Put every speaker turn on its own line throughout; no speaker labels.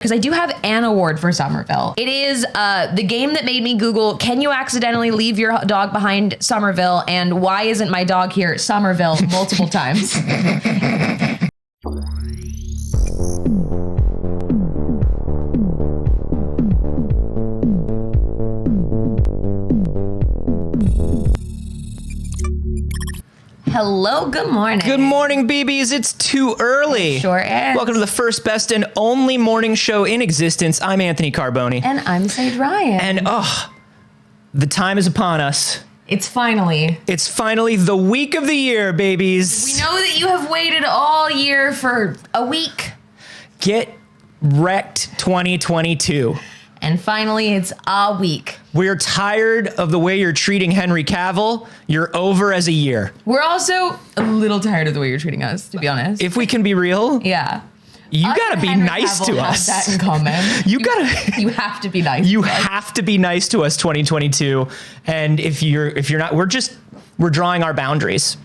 because I do have an award for Somerville. It is the game that made me Google, can you accidentally leave your dog behind Somerville? And why isn't my dog here at Somerville multiple times? Hello, good morning.
Good morning, BBs. It's too early.
Sure is.
Welcome to the first, best, and only morning show in existence. I'm Anthony Carboni.
And I'm Saige Ryan.
And the time is upon us.
It's finally
the week of the year, babies.
We know that you have waited all year for a week.
Get wrecked 2022.
And finally, it's a week.
We're tired of the way you're treating Henry Cavill. You're over as a year.
We're also a little tired of the way you're treating us, to be honest.
If we can be real,
yeah.
You gotta be nice to us.
Have that in common. You have to be nice.
You have to be nice to us, 2022. And if you're not, we're drawing our boundaries.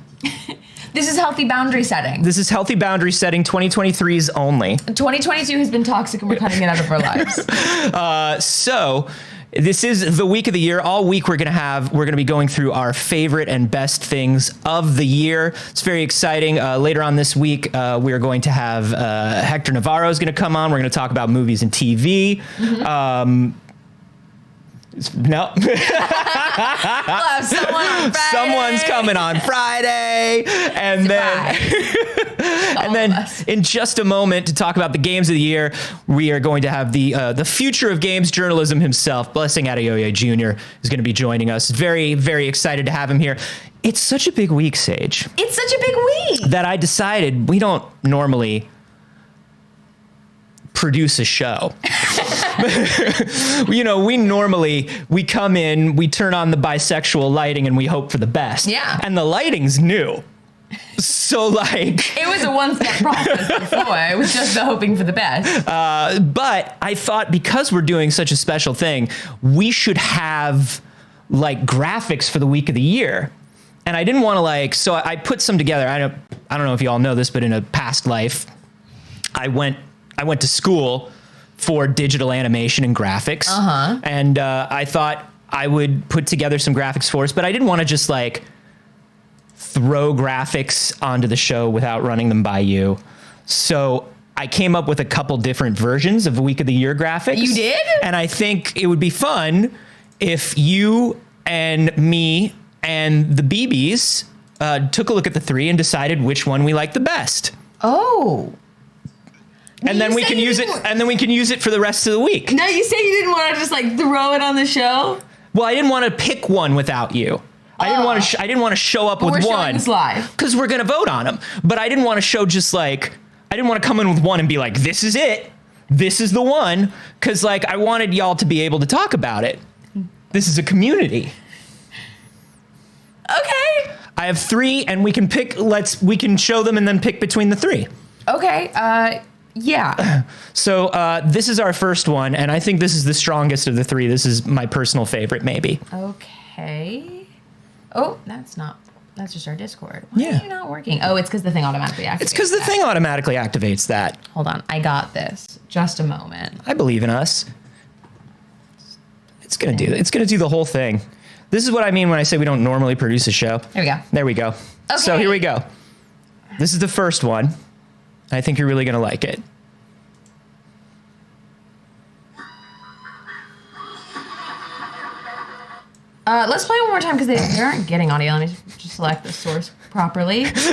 This is healthy boundary setting.
This is healthy boundary setting, 2023's only.
2022 has been toxic and we're cutting it out of our lives.
So this is the week of the year. All week we're gonna be going through our favorite and best things of the year. It's very exciting. Later on this week, we are going to have Hector Navarro is gonna come on. We're gonna talk about movies and TV. Mm-hmm. No.
We'll have someone on Friday.
Someone's coming on Friday. And then in just a moment to talk about the games of the year, we are going to have the future of games journalism himself, Blessing Adeoye Jr. is going to be joining us. Very, very excited to have him here. It's such a big week, Saige.
It's such a big week.
That I decided we don't normally produce a show. We come in, we turn on the bisexual lighting and we hope for the best.
Yeah.
And the lighting's new. So
it was a one-step process before. It was just the hoping for the best.
But I thought because we're doing such a special thing, we should have graphics for the week of the year. And I didn't want to so I put some together. I don't know if you all know this, but in a past life, I went to school for digital animation and graphics. Uh-huh. And I thought I would put together some graphics for us, but I didn't want to just throw graphics onto the show without running them by you. So I came up with a couple different versions of Week of the Year graphics.
You did?
And I think it would be fun if you and me and the BBs took a look at the three and decided which one we like the best.
Oh.
And then we can use it. And then we can use it for the rest of the week.
No, you said you didn't want to just throw it on the show.
Well, I didn't want to pick one without you. I didn't want to show up with one.
We're showing this live
because we're gonna vote on them. But I didn't want to show I didn't want to come in with one and be like, this is it. This is the one. Because I wanted y'all to be able to talk about it. This is a community.
Okay.
I have three, and we can pick. We can show them and then pick between the three.
Okay. Yeah.
So this is our first one, and I think this is the strongest of the three. This is my personal favorite, maybe.
Okay. Oh, that's just our Discord. Why are you not working? Oh, it's because the thing automatically activates.
It's because the thing automatically activates that.
Hold on. I got this. Just a moment.
I believe in us. It's going to do the whole thing. This is what I mean when I say we don't normally produce a show.
There we go. Okay.
So here we go. This is the first one. I think you're really going to like it.
Let's play it one more time because they aren't getting audio. Let me just select the source properly. Because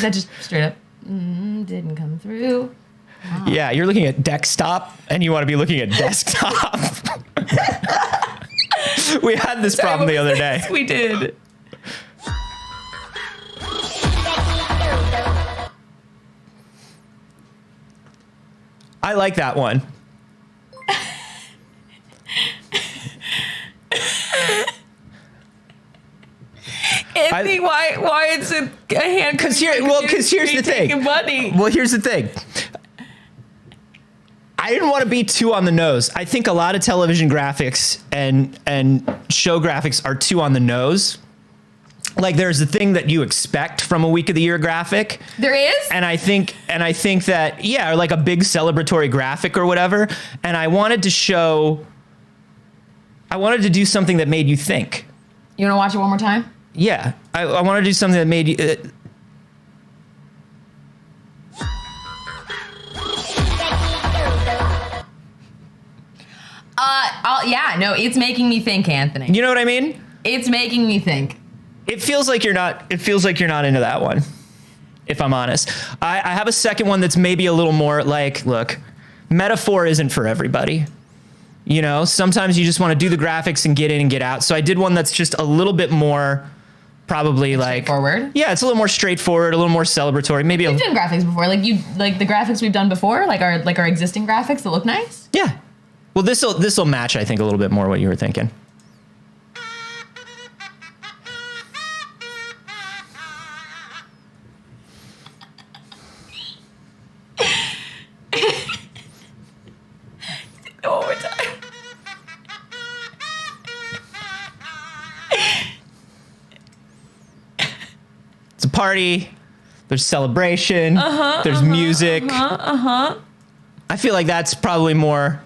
that just straight up didn't come through. Oh.
Yeah, you're looking at desktop and you want to be looking at desktop. We had this problem the other day.
We did.
I like that one.
Anthony, why it's a hand?
Because here's the thing.
Money.
Well, here's the thing. I didn't want to be too on the nose. I think a lot of television graphics and show graphics are too on the nose. like there's a thing that you expect from a week of the year graphic.
There is?
And I think that, yeah, like a big celebratory graphic or whatever. And I wanted to do something that made you think.
You want to watch it one more time?
Yeah. I want to do something that made you...
yeah, no, it's making me think, Anthony.
You know what I mean?
It's making me think.
It feels like you're not into that one, if I'm honest. I have a second one that's maybe a little more like, look, metaphor isn't for everybody. You know, sometimes you just want to do the graphics and get in and get out. So I did one that's just a little bit more probably like
straightforward.
Yeah, it's a little more straightforward, a little more celebratory. Maybe
you've done graphics before, like the graphics we've done before, like our existing graphics that look nice.
Yeah. Well, this'll match, I think, a little bit more what you were thinking.
One more time.
It's a party. There's celebration. There's music. I feel like that's probably more.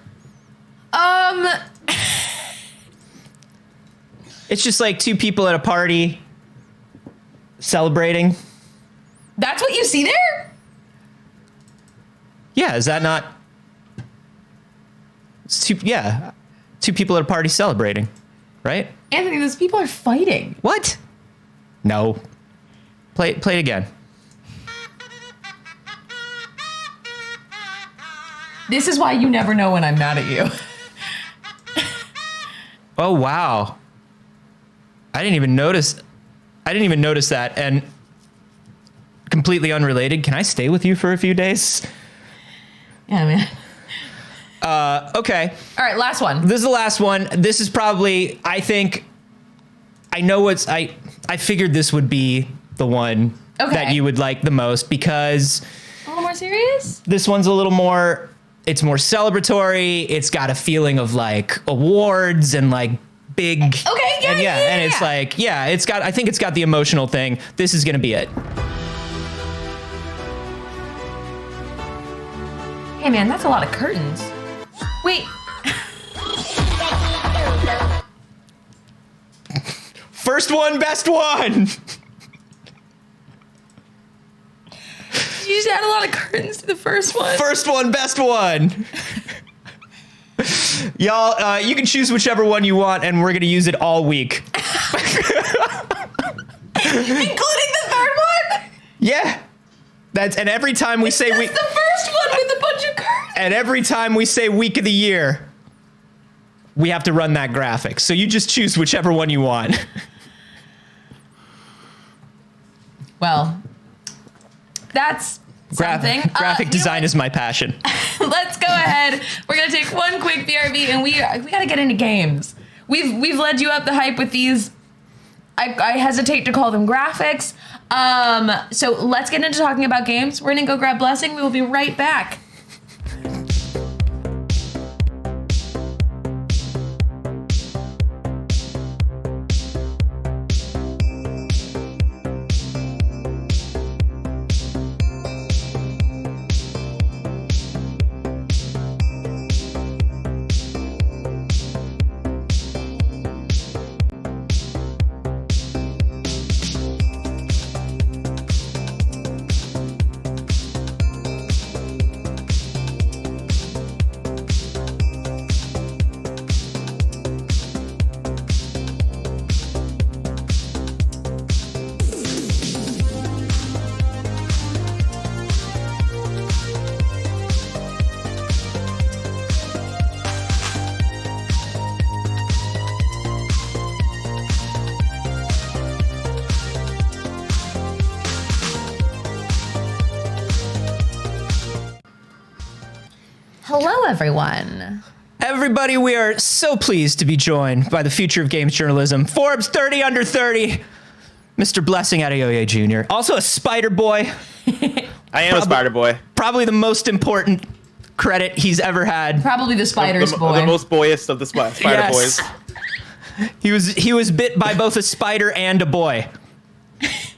It's just like two people at a party celebrating.
That's what you see there?
Yeah, is that not? It's two people at a party celebrating, right?
Anthony, those people are fighting.
What? No. Play it again.
This is why you never know when I'm mad at you.
Oh, wow. I didn't even notice that. And completely unrelated, can I stay with you for a few days?
Yeah, man.
Okay.
All right, last one.
This is the last one. This is probably, I figured this would be the one that you would like the most because...
A little more serious?
This one's a little more... It's more celebratory. It's got a feeling of like awards and like big.
Okay, yeah.
And it's like, yeah, I think it's got the emotional thing. This is going to be it.
Hey man, that's a lot of curtains. Wait.
First one, best one.
You just add a lot of curtains to the first one.
First one, best one. Y'all, you can choose whichever one you want, and we're going to use it all week.
Including the third one?
Yeah. And every time we say
week. That's the first one with a bunch of curtains.
And every time we say week of the year, we have to run that graphic. So you just choose whichever one you want.
Well, that's something.
Graphic design is my passion.
Let's go ahead. We're gonna take one quick BRB, and we gotta get into games. We've led you up the hype with these. I hesitate to call them graphics. So let's get into talking about games. We're gonna go grab Blessing. We will be right back. Hello, everyone.
Everybody, we are so pleased to be joined by the future of games journalism, Forbes 30 under 30, Mr. Blessing Adeoye Jr., also a spider boy.
I am a spider boy.
Probably the most important credit he's ever had.
Probably the spider's boy.
The most boyiest of the spider boys.
He was bit by both a spider and a boy.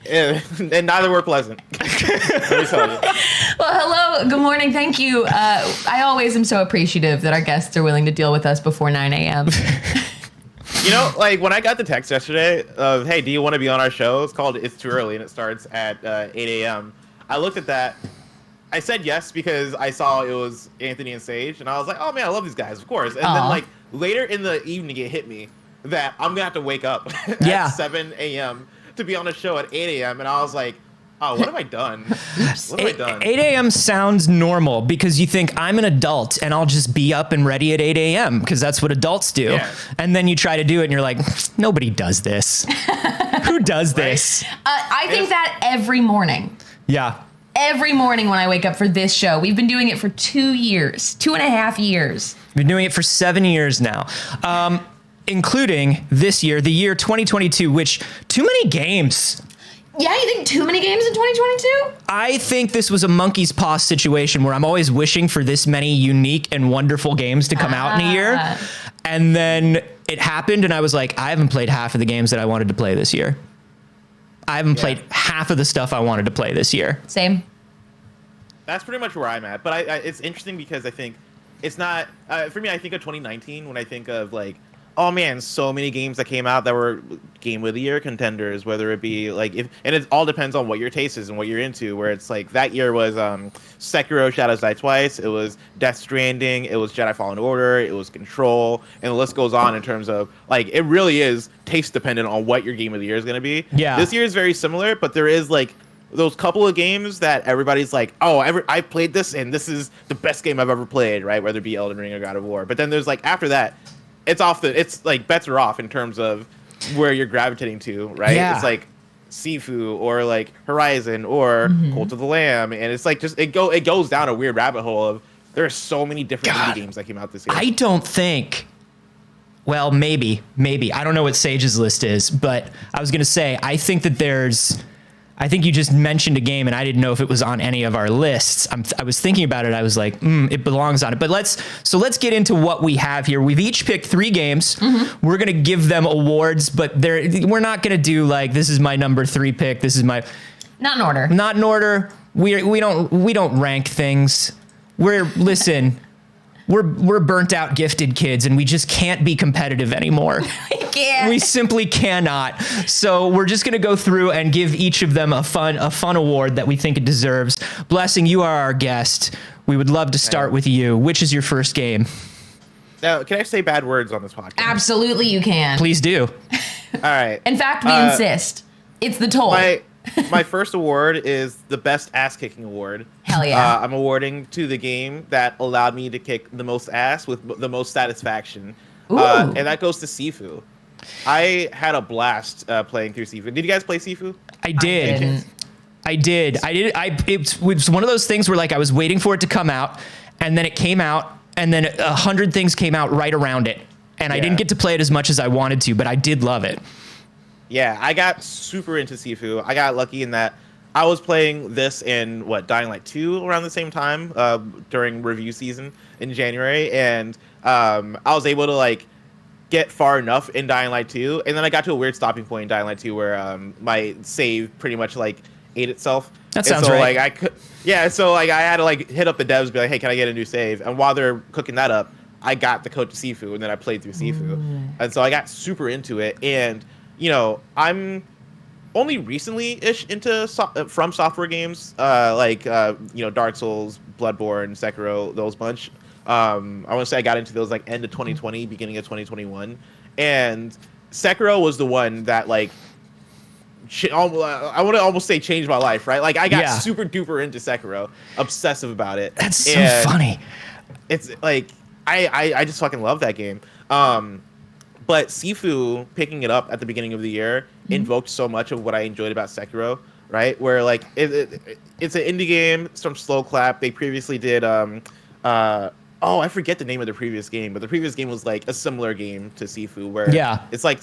and neither were pleasant. Let me tell you.
Well, hello, good morning, thank you. I always am so appreciative that our guests are willing to deal with us before 9 a.m.
You know, like when I got the text yesterday of, hey, do you want to be on our show? It's called It's Too Early and it starts at 8 a.m. I looked at that. I said yes because I saw it was Anthony and Saige, and I was like, oh man, I love these guys, of course. And then like later in the evening, it hit me that I'm gonna have to wake up at 7 a.m. to be on a show at 8 a.m. And I was like, oh, what have I done? What have I done?
8 a.m. sounds normal because you think I'm an adult and I'll just be up and ready at 8 a.m. because that's what adults do. Yeah. And then you try to do it and you're like, nobody does this. Who does this?
I think that every morning.
Yeah.
Every morning when I wake up for this show. We've been doing it for 2 years, 2.5 years.
We've been doing it for 7 years now. Including this year, the year 2022, which too many games.
Yeah, you think too many games in 2022?
I think this was a monkey's paw situation where I'm always wishing for this many unique and wonderful games to come out in a year. And then it happened and I was like, I haven't played half of the games that I wanted to play this year. I haven't played half of the stuff I wanted to play this year.
Same.
That's pretty much where I'm at. But it's interesting because I think it's not, for me, I think of 2019 when I think of like, oh man, so many games that came out that were Game of the Year contenders, whether it be like, and it all depends on what your taste is and what you're into, where it's like that year was Sekiro Shadows Die Twice, it was Death Stranding, it was Jedi Fallen Order, it was Control, and the list goes on in terms of, like, it really is taste dependent on what your Game of the Year is going to be.
Yeah.
This year is very similar, but there is like those couple of games that everybody's like, oh, I played this and this is the best game I've ever played, right? Whether it be Elden Ring or God of War. But then there's like, after that, it's like bets are off in terms of where you're gravitating to, right?
Yeah.
It's like Sifu or like Horizon or Cult of the Lamb, and it's like just it goes down a weird rabbit hole of there are so many different indie games that came out this year.
I don't think. Well, maybe I don't know what Saige's list is, but I was gonna say I think that I think you just mentioned a game and I didn't know if it was on any of our lists. I was thinking about it. I was like, it belongs on it. But let's get into what we have here. We've each picked 3 games. We're going to give them awards, but we're not going to do like, this is my number 3 pick. This is my...
Not in order.
Not in order. We don't rank things. Listen, we're burnt out gifted kids and we just can't be competitive anymore. We simply cannot. So we're just going to go through and give each of them a fun award that we think it deserves. Blessing, you are our guest. We would love to start with you. Which is your first game?
Now, can I say bad words on this podcast?
Absolutely you can.
Please do.
All right.
In fact, we insist. It's the toll.
My first award is the Best Ass Kicking Award.
Hell yeah.
I'm awarding to the game that allowed me to kick the most ass with the most satisfaction. And that goes to Sifu. I had a blast playing through Sifu. Did you guys play Sifu?
I did. It was one of those things where like I was waiting for it to come out, and then it came out, and then 100 things came out right around it, and I didn't get to play it as much as I wanted to, but I did love it.
Yeah, I got super into Sifu. I got lucky in that I was playing this in Dying Light 2 around the same time during review season in January, and I was able to like get far enough in Dying Light 2, and then I got to a weird stopping point in Dying Light 2 where my save pretty much like ate itself.
That sounds right.
Like I had to like hit up the devs and be like, hey, can I get a new save? And while they're cooking that up, I got the code to Sifu, and then I played through Sifu. And so I got super into it, and you know, I'm only recently-ish into From Software games, like Dark Souls, Bloodborne, Sekiro, those bunch. I want to say I got into those like end of 2020, beginning of 2021, and Sekiro was the one that like I want to almost say changed my life, right? Like I got super duper into Sekiro, obsessive about it.
That's so funny.
It's like I just fucking love that game. But Sifu picking it up at the beginning of the year invoked so much of what I enjoyed about Sekiro, right? Where like it's an indie game. It's from Slow Clap. They previously did I forget the name of the previous game, but the previous game was like a similar game to Sifu, where it's like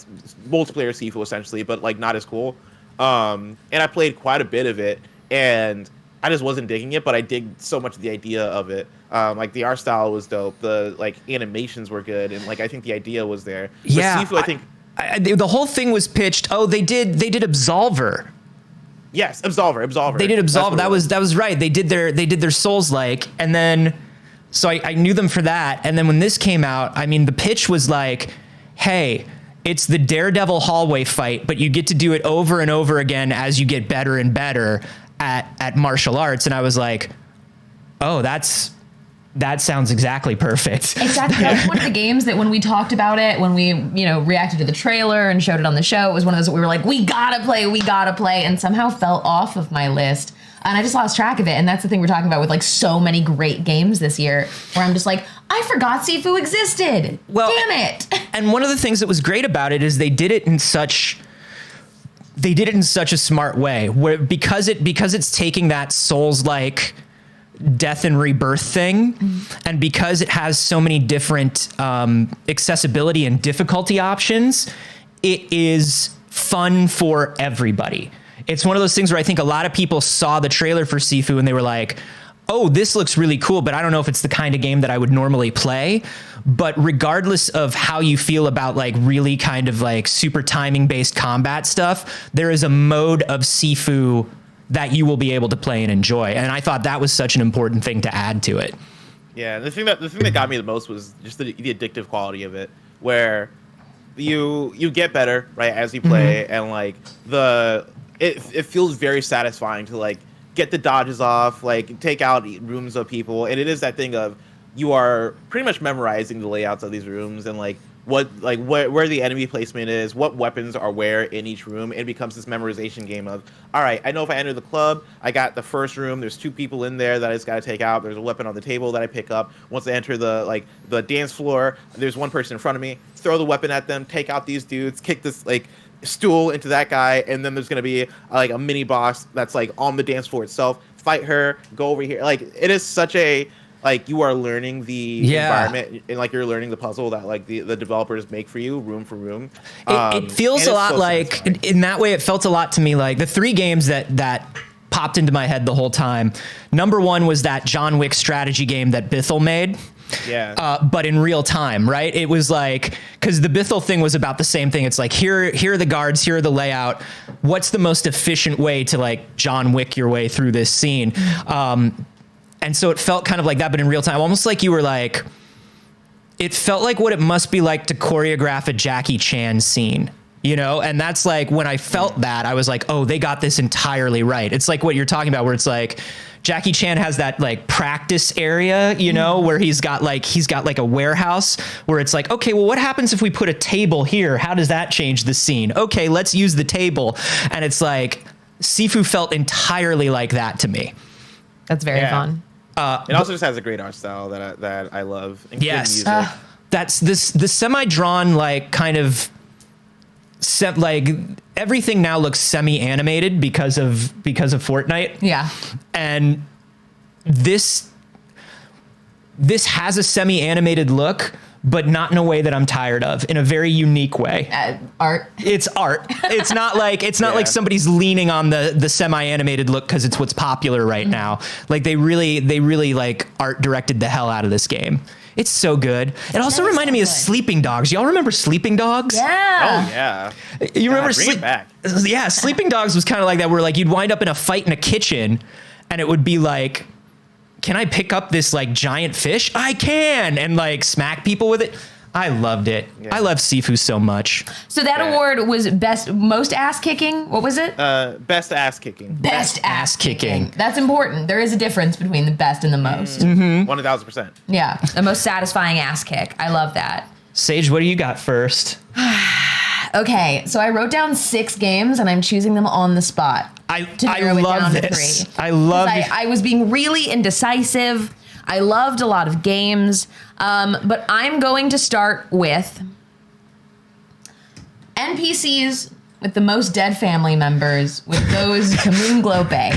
multiplayer Sifu essentially, but like not as cool. And I played quite a bit of it, and I just wasn't digging it, but I dig so much of the idea of it. Like the art style was dope, the like animations were good, and like I think the idea was there. But
yeah,
Sifu, I think
the whole thing was pitched. Oh, they did Absolver.
Yes, Absolver.
They did Absolver. That was right. They did their Souls-like, and then so I knew them for that. And then when this came out, I mean, the pitch was like, hey, it's the Daredevil hallway fight, but you get to do it over and over again as you get better and better at martial arts. And I was like, oh, that sounds exactly perfect.
Exactly. That was one of the games that when we talked about it, when we, reacted to the trailer and showed it on the show, it was one of those that we were like, we gotta play, and somehow fell off of my list. And I just lost track of it. And that's the thing we're talking about with like so many great games this year, where I'm just like, I forgot Sifu existed. Well, damn it.
And one of the things that was great about it is they did it in such a smart way, where because it's taking that Souls-like death and rebirth thing, and because it has so many different accessibility and difficulty options, it is fun for everybody. It's one of those things where I think a lot of people saw the trailer for Sifu and they were like, oh, this looks really cool, but I don't know if it's the kind of game that I would normally play. But regardless of how you feel about like really kind of like super timing based combat stuff, there is a mode of Sifu that you will be able to play and enjoy. And I thought that was such an important thing to add to it.
Yeah, the thing that got me the most was just the addictive quality of it, where you get better, right, as you play, and like it feels very satisfying to like get the dodges off, like take out rooms of people, and it is that thing of you are pretty much memorizing the layouts of these rooms and like where the enemy placement is, what weapons are where in each room. It becomes this memorization game of, all right, I know if I enter the club, I got the first room, there's 2 people in there that I just got to take out, there's a weapon on the table that I pick up. Once I enter the dance floor, there's one person in front of me, throw the weapon at them, take out these dudes, kick this like stool into that guy, and then there's going to be like a mini boss that's like on the dance floor itself, fight her, go over here. Like it is such a, like you are learning the environment, and like you're learning the puzzle that like the developers make for you room for room.
It feels a lot so like satisfying. In that way, it felt a lot to me like the 3 games that popped into my head the whole time. Number 1 was that John Wick strategy game that Bithell made. Yeah. But in real time, right? It was like, because the Bithell thing was about the same thing. It's like, here are the guards, here are the layout. What's the most efficient way to like John Wick your way through this scene? And so it felt kind of like that, but in real time, almost like you were like, it felt like what it must be like to choreograph a Jackie Chan scene, And that's like, when I felt that, I was like, oh, they got this entirely right. It's like what you're talking about, where it's like, Jackie Chan has that like practice area, where he's got like a warehouse where it's like, okay, well, what happens if we put a table here? How does that change the scene? Okay, let's use the table. And it's like, Sifu felt entirely like that to me.
That's very fun.
It also just has a great art style that I love.
Yes, that's the semi-drawn like kind of like everything now looks semi-animated because of Fortnite.
Yeah,
and this has a semi-animated look, but not in a way that I'm tired of, in a very unique way.
Art.
It's art. It's not like like somebody's leaning on the semi-animated look because it's what's popular right now. Like they really like art directed the hell out of this game. It's so good. It also reminded me of Sleeping Dogs. Y'all remember Sleeping Dogs?
Yeah.
Oh yeah.
You remember
bring it back.
Yeah, Sleeping Dogs was kind of like that, where like you'd wind up in a fight in a kitchen, and it would be like, can I pick up this like giant fish? I can, and like smack people with it. I loved it. Yeah. I love Sifu so much.
So that award was most ass kicking. What was it?
Best ass kicking.
Best ass kicking. That's important. There is a difference between the best and the most.
1000%.
Yeah, the most satisfying ass kick. I love that.
Saige, what do you got first?
Okay, so I wrote down 6 games and I'm choosing them on the spot.
I love this.
3.
I love it.
I was being really indecisive. I loved a lot of games, but I'm going to start with NPCs with the most dead family members, with those to Moonglow Bay.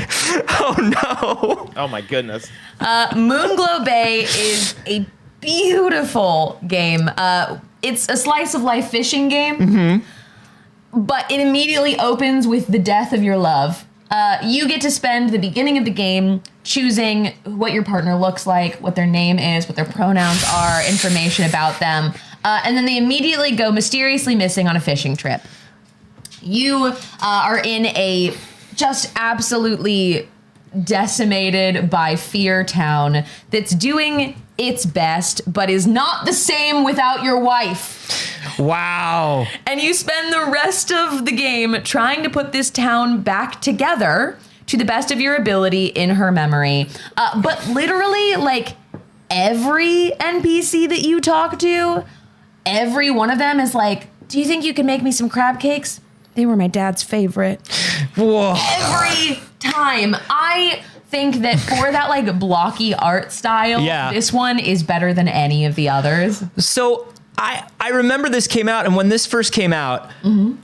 Oh no!
Oh my goodness!
Moonglow Bay is a beautiful game. It's a slice of life fishing game, but it immediately opens with the death of your love. You get to spend the beginning of the game choosing what your partner looks like, what their name is, what their pronouns are, information about them, and then they immediately go mysteriously missing on a fishing trip. You are in a just absolutely decimated by Fear Town that's doing its best, but is not the same without your wife.
Wow.
And you spend the rest of the game trying to put this town back together to the best of your ability in her memory. But literally, like, every NPC that you talk to, every one of them is like, do you think you could make me some crab cakes? They were my dad's favorite.
Whoa.
Every time. I think that for that like blocky art style, this one is better than any of the others.
So I remember this came out, and when this first came out,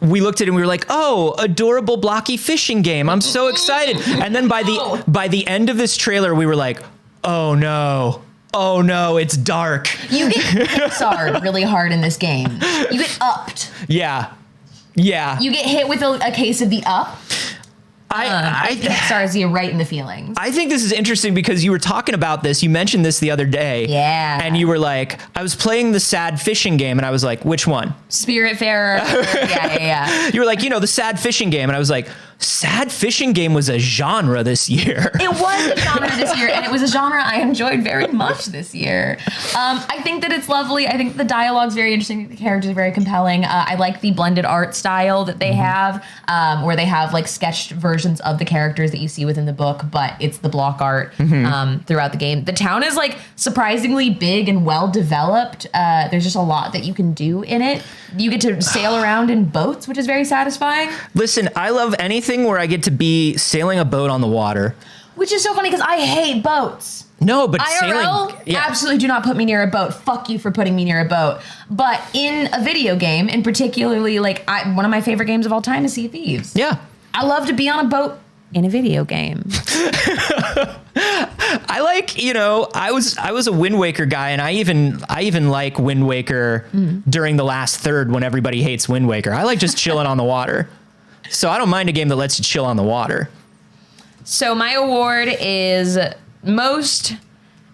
we looked at it and we were like, oh, adorable blocky fishing game. I'm so excited. And then by the end of this trailer, we were like, oh no. Oh no, it's dark.
You get Pixar really hard in this game. You get upped.
Yeah.
You get hit with a case of the up. I think Pixar's you right in the feelings.
I think this is interesting because you were talking about this. You mentioned this the other day.
Yeah.
And you were like, I was playing the sad fishing game, and I was like, which one?
Spiritfarer. Yeah.
You were like, the sad fishing game. And I was like, sad fishing game was a genre this year.
It was a genre this year, and it was a genre I enjoyed very much this year. I think that it's lovely. I think the dialogue's very interesting. The characters are very compelling. I like the blended art style that they have, where they have like sketched versions of the characters that you see within the book, but it's the block art throughout the game. The town is like surprisingly big and well developed. There's just a lot that you can do in it. You get to sail around in boats, which is very satisfying.
Listen, I love anything where I get to be sailing a boat on the water.
Which is so funny because I hate boats.
No, but
IRL,
sailing...
absolutely do not put me near a boat. Fuck you for putting me near a boat. But in a video game, and particularly like one of my favorite games of all time is Sea of Thieves.
Yeah.
I love to be on a boat in a video game.
I like, I was a Wind Waker guy, and I even like Wind Waker during the last third when everybody hates Wind Waker. I like just chilling on the water. So I don't mind a game that lets you chill on the water.
So my award is most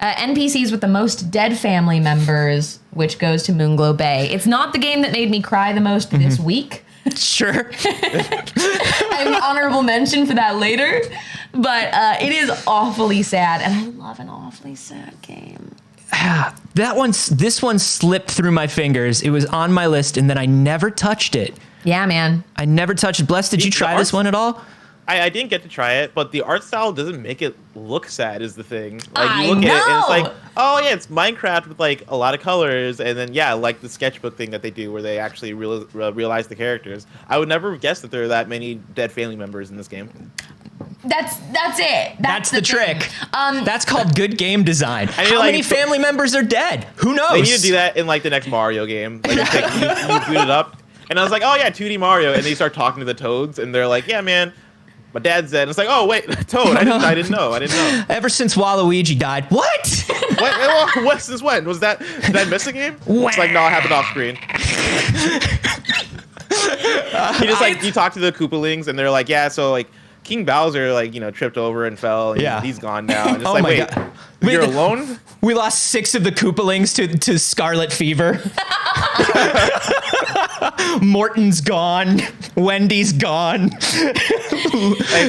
NPCs with the most dead family members, which goes to Moonglow Bay. It's not the game that made me cry the most this week.
Sure.
I have an honorable mention for that later, but it is awfully sad, and I love an awfully sad game.
This one slipped through my fingers. It was on my list, and then I never touched it.
Yeah, man.
I never touched it. Bless, did you try this one at all?
I didn't get to try it, but the art style doesn't make it look sad is the thing.
Like,
you look at it and it's like, oh yeah, it's Minecraft with like a lot of colors, and then like the sketchbook thing that they do where they actually realize the characters. I would never have guessed that there are that many dead family members in this game.
That's it.
That's the trick. That's called good game design. How many family members are dead? Who knows?
They need to do that in like the next Mario game. Like it's like you boot it up, and I was like, oh yeah, 2D Mario, and they start talking to the Toads, and they're like, yeah, man. My dad's dead. It's like, oh wait, Toad. I didn't know.
Ever since Waluigi died. What?
What? Since when? Did I miss a game? It's like, no, it happened off screen. He just you talk to the Koopalings, and they're like, yeah, so like King Bowser tripped over and fell, and he's gone now. And it's God. You're alone?
We lost 6 of the Koopalings to scarlet fever. Morton's gone. Wendy's gone.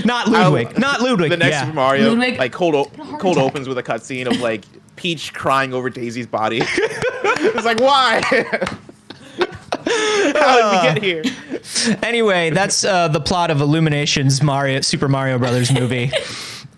Not Ludwig. Not Ludwig.
The next Super Mario, Ludwig, cold opens with a cutscene of like Peach crying over Daisy's body. It's like, why? How did we get here?
Anyway, that's the plot of Illumination's Super Mario Brothers movie.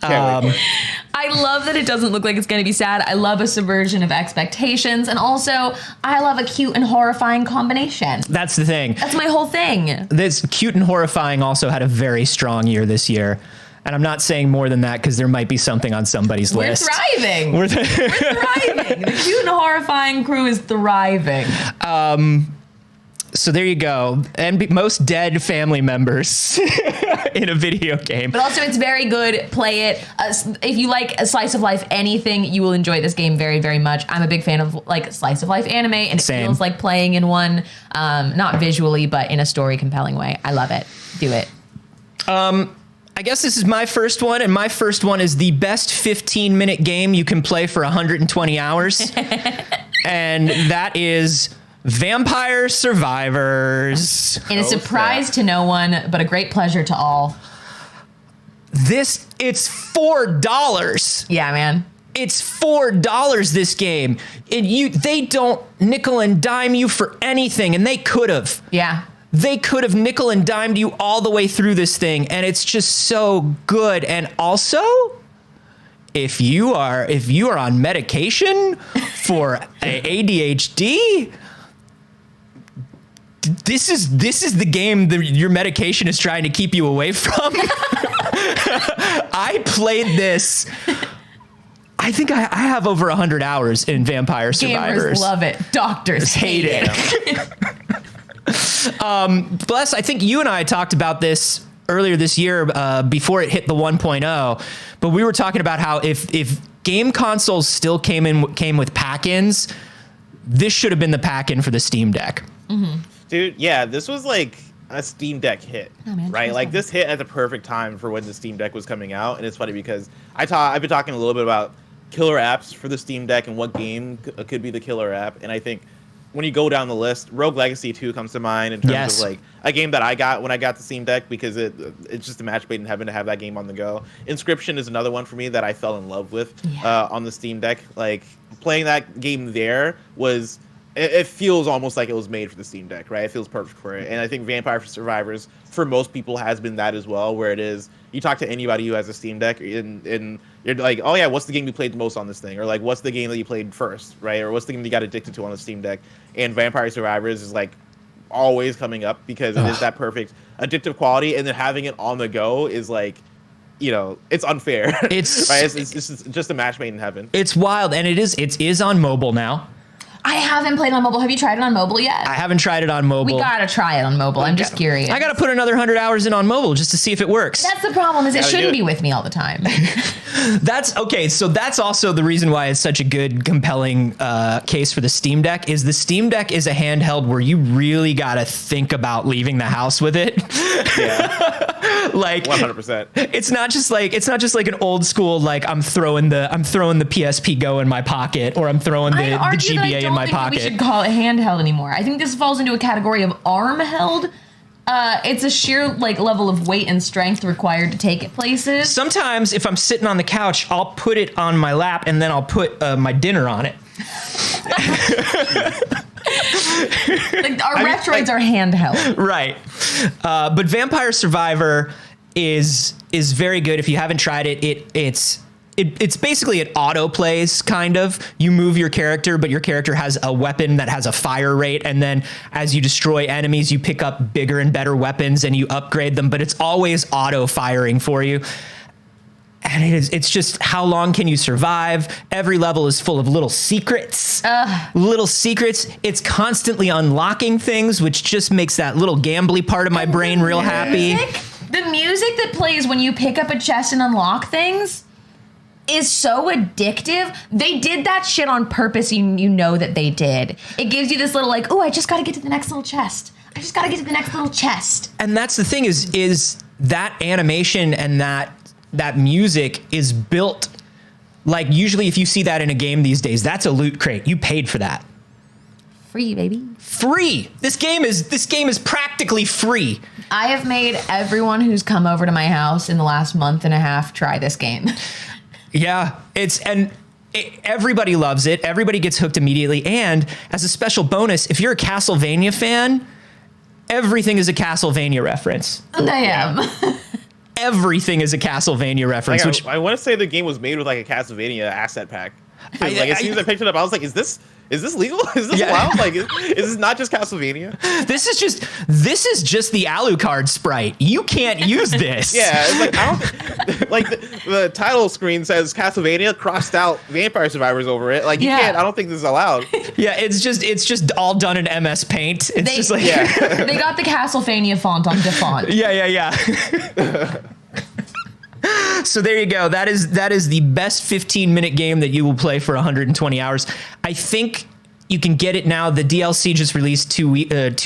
I love that it doesn't look like it's going to be sad. I love a subversion of expectations. And also, I love a cute and horrifying combination.
That's the thing.
That's my whole thing.
This cute and horrifying also had a very strong year this year. And I'm not saying more than that because there might be something on somebody's list.
We're thriving. We're thriving. The cute and horrifying crew is thriving.
So there you go. And most dead family members in a video game.
But also it's very good. Play it. If you like a slice of life anything, you will enjoy this game very, very much. I'm a big fan of like slice of life anime, and it feels like playing in one, not visually, but in a story compelling way. I love it. Do it.
I guess this is my first one, and my first one is the best 15-minute game you can play for 120 hours. And that is Vampire Survivors.
And a surprise to no one, but a great pleasure to all.
it's $4.
Yeah, man.
It's $4 this game. They don't nickel and dime you for anything, and they could have.
Yeah.
They could have nickel and dimed you all the way through this thing, and it's just so good. And also, if you are on medication for ADHD, this is the game that your medication is trying to keep you away from. I played this. I think I have over 100 hours in Vampire Survivors.
Gamers love it. Doctors hate it.
Bless, I think you and I talked about this earlier this year before it hit the 1.0, but we were talking about how if game consoles still came with pack-ins, this should have been the pack-in for the Steam Deck.
Mm-hmm.
Dude, yeah, this was like a Steam Deck hit,
man,
right? Like this hit at the perfect time for when the Steam Deck was coming out, and it's funny because I've been talking a little bit about killer apps for the Steam Deck and what game could be the killer app, and I think when you go down the list, Rogue Legacy 2 comes to mind in terms of like a game that I got when I got the Steam Deck because it's just a match made in heaven to have that game on the go. Inscription is another one for me that I fell in love with on the Steam Deck. Like playing that game there was. It feels almost like it was made for the Steam Deck, right? It feels perfect for it. And I think Vampire Survivors, for most people, has been that as well, where it is, you talk to anybody who has a Steam Deck, and you're like, oh yeah, what's the game you played the most on this thing? Or like, what's the game that you played first, right? Or what's the game you got addicted to on the Steam Deck? And Vampire Survivors is like always coming up because it is that perfect addictive quality, and then having it on the go is like, you know, it's unfair.
It's,
right? It's just a match made in heaven.
It's wild, and it is on mobile now.
I haven't played on mobile. Have you tried it on mobile yet?
I haven't tried it on mobile.
We gotta try it on mobile. I'm just curious.
I gotta put another 100 hours in on mobile just to see if it works.
That's the problem, is it shouldn't be with me all the time.
That's okay. So that's also the reason why it's such a good, compelling case for the Steam Deck. Is the Steam Deck is a handheld where you really gotta think about leaving the house with it.
Yeah,
like
100%.
It's not just like an old school like I'm throwing the PSP Go in my pocket, or I'm throwing the GBA in my pocket.
We should call it handheld anymore. I think this falls into a category of arm held. It's a sheer like level of weight and strength required to take it places.
Sometimes if I'm sitting on the couch, I'll put it on my lap and then I'll put my dinner on it.
Like our Retroids are handheld.
Right. But Vampire Survivor is very good. If you haven't tried it, it's basically it auto plays kind of. You move your character, but your character has a weapon that has a fire rate, and then as you destroy enemies, you pick up bigger and better weapons and you upgrade them, but it's always auto firing for you. And it's just how long can you survive? Every level is full of little secrets. It's constantly unlocking things, which just makes that little gambly part of my brain real happy.
The music that plays when you pick up a chest and unlock things is so addictive. They did that shit on purpose. You know that they did. It gives you this little like, oh, I just got to get to the next little chest. I just got to get to the next little chest.
And that's the thing is that animation and that music is built like usually if you see that in a game these days, that's a loot crate. You paid for that.
Free, baby.
Free. This game is practically free.
I have made everyone who's come over to my house in the last month and a half try this game.
Yeah, everybody loves it. Everybody gets hooked immediately. And as a special bonus, if you're a Castlevania fan, everything is a Castlevania reference.
And I am.
Everything is a Castlevania reference.
Like, I want to say the game was made with like a Castlevania asset pack. As soon as I picked it up, I was like, is this legal? Is this allowed? Like, is this not just Castlevania?
This is just the Alucard sprite. You can't use this.
Yeah, it's like, I don't like the title screen says Castlevania crossed out Vampire Survivors over it. Like, you can't. I don't think this is allowed.
Yeah, it's just all done in MS Paint. It's just like
they got the Castlevania font on DeFont.
Yeah. So there you go. That is the best 15-minute game that you will play for 120 hours. I think you can get it now. The DLC just released 2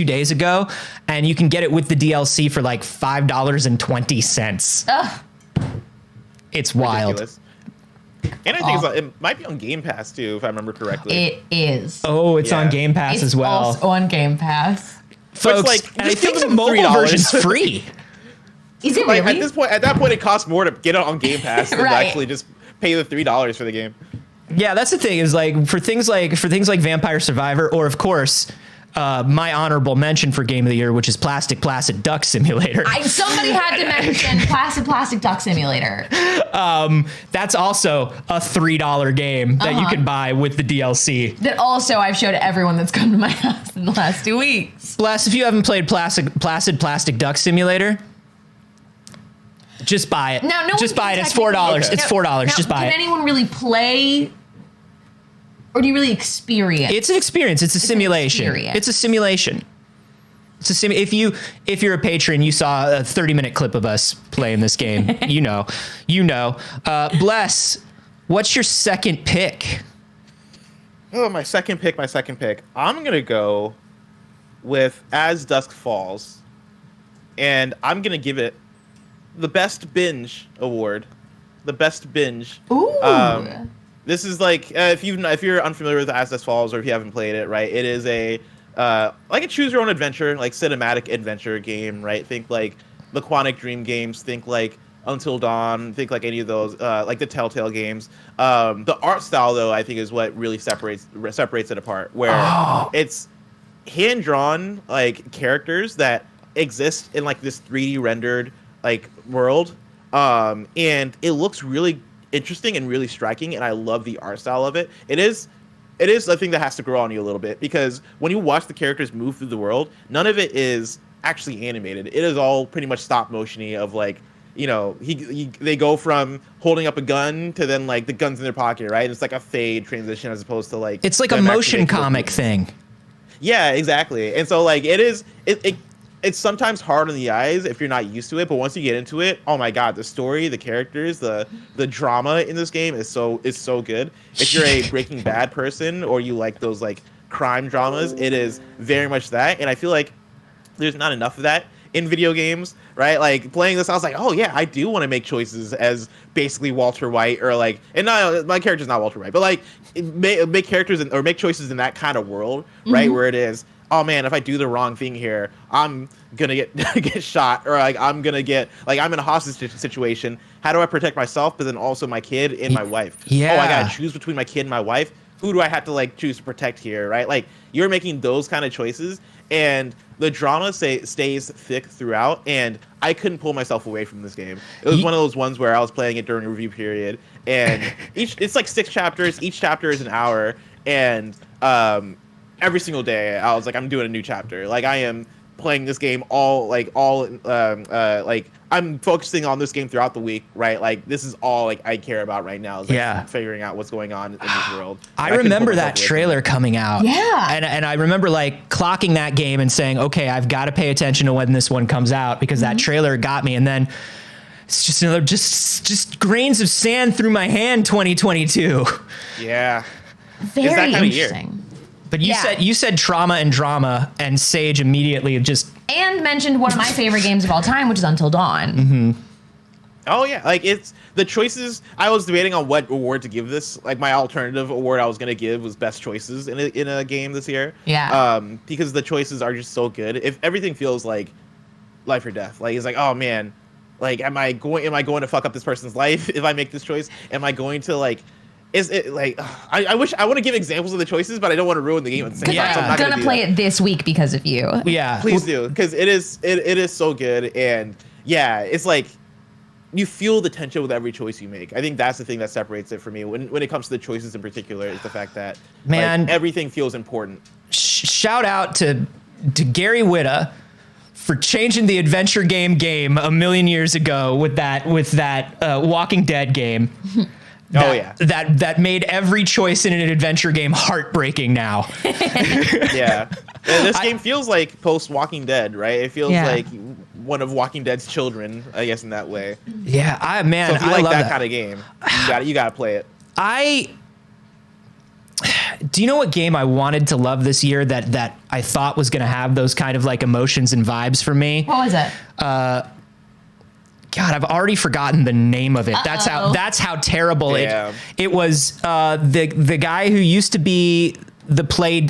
days ago, and you can get it with the DLC for like $5.20. It's wild.
Ridiculous. And I think it might be on Game Pass too, if I remember correctly.
It is.
Oh, it's on Game Pass as well.
It's also on Game Pass.
Folks,
like,
and I think the mobile version's free.
Is it
Like
really?
at that point, it costs more to get it on Game Pass than to
Right.
actually just pay the $3 for the game.
Yeah, that's the thing is like for things like Vampire Survivor, or of course, my honorable mention for Game of the Year, which is Plastic Duck Simulator.
Somebody had to mention Plastic Duck Simulator.
That's also a $3 game that you can buy with the DLC.
That also I've showed everyone that's come to my house in the last 2 weeks.
Bless, if you haven't played Plastic Duck Simulator, just buy it.
Now, no
just
one
buy it.
can
It's $4.
Okay.
It's $4. Just buy
Can
it.
anyone really play, or do you really experience?
It's an experience. It's a simulation.
experience.
It's a simulation. If you're a patron, you saw a 30-minute clip of us playing this game. you know. Bless, what's your second pick?
Oh, my second pick. I'm gonna go with As Dusk Falls, and I'm gonna give it the Best Binge award. The Best Binge.
Ooh.
This is like if you're unfamiliar with As Dusk Falls, or if you haven't played it, right? It is a like a choose your own adventure, like cinematic adventure game, right? Think like the Quantic Dream games. Think like Until Dawn. Think like any of those, like the Telltale games. The art style, though, I think is what really separates it apart. Where it's hand drawn like characters that exist in like this 3D rendered like world, and it looks really interesting and really striking, and I love the art style of it. It is a thing that has to grow on you a little bit, because when you watch the characters move through the world, none of it is actually animated. It is all pretty much stop motiony of like, you know, they go from holding up a gun to then like the gun's in their pocket, right? It's like a fade transition as opposed to like
It's like a
them actually
motion
making
comic
those
thing.
Yeah, exactly. And so like it's sometimes hard on the eyes if you're not used to it, but once you get into it, oh my god, the story, the characters, the drama in this game is so good. If you're a Breaking Bad person or you like those like crime dramas, it is very much that. And I feel like there's not enough of that in video games, right? Like playing this, I was like, oh yeah, I do want to make choices as basically Walter White, or like, and not my character's not Walter White, but like make characters or make choices in that kind of world, right? Where it is, oh man, if I do the wrong thing here, I'm gonna get shot, or like I'm gonna get like I'm in a hostage situation. How do I protect myself, but then also my kid and my wife?
Yeah.
Oh, I gotta choose between my kid and my wife. Who do I have to like choose to protect here, right? Like you're making those kind of choices, and the drama stays thick throughout, and I couldn't pull myself away from this game. It was one of those ones where I was playing it during a review period, and it's like 6 chapters. Each chapter is an hour, and every single day I was like, I'm doing a new chapter. Like I am playing this game like I'm focusing on this game throughout the week, right? Like this is all like I care about right now, is like figuring out what's going on in this world.
I remember that trailer coming out.
Yeah.
And I remember like clocking that game and saying, okay, I've got to pay attention to when this one comes out, because that trailer got me. And then it's just another just grains of sand through my hand 2022.
Yeah.
Very
that kind of year.
interesting.
But you said trauma and drama, and Saige immediately just
And mentioned one of my favorite games of all time, which is Until Dawn.
Oh yeah, like it's the choices. I was debating on what award to give this. Like my alternative award I was gonna give was best choices in a game this year.
Yeah.
Because the choices are just so good. If everything feels like life or death, like it's like, oh man, like am I going to fuck up this person's life if I make this choice? Am I going to like? Is it like I want to give examples of the choices, but I don't want to ruin the game at the same time. So I'm not
gonna play it this week because of you.
yeah.
Please do, because it is so good, and yeah, it's like you feel the tension with every choice you make. I think that's the thing that separates it for me when it comes to the choices in particular, is the fact that like, everything feels important.
Shout out to Gary Whitta for changing the adventure game a million years ago with that Walking Dead game. That made every choice in an adventure game heartbreaking now.
Yeah. And this game feels like post Walking Dead, right? It feels like one of Walking Dead's children, I guess, in that way.
Yeah,
So if you like that kind of game, you gotta play it.
Do you know what game I wanted to love this year that I thought was going to have those kind of like emotions and vibes for me?
What was it?
God, I've already forgotten the name of it. That's how terrible it was. The guy who used to be the Play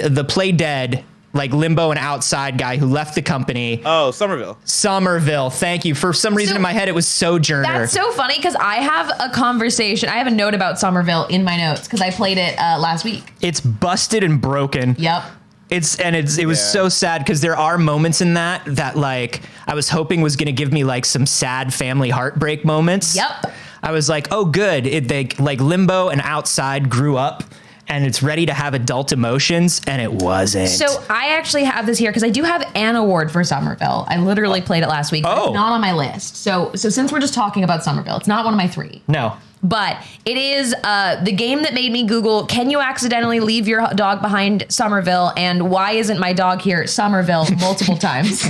Dead like Limbo and Outside guy who left the company.
Oh, Somerville.
Somerville, thank you. For some reason in my head, it was Sojourner.
That's so funny because I have a conversation. I have a note about Somerville in my notes because I played it last week.
It's busted and broken.
Yep.
It was so sad because there are moments in that like I was hoping was going to give me like some sad family heartbreak moments.
Yep.
I was like, oh, good. They like Limbo and Outside grew up and it's ready to have adult emotions, and it wasn't.
So I actually have this here because I do have an award for Somerville. I literally played it last week. But it's not on my list. So since we're just talking about Somerville, it's not one of my 3.
No.
But it is the game that made me Google, can you accidentally leave your dog behind Somerville? And why isn't my dog here, Somerville, multiple times?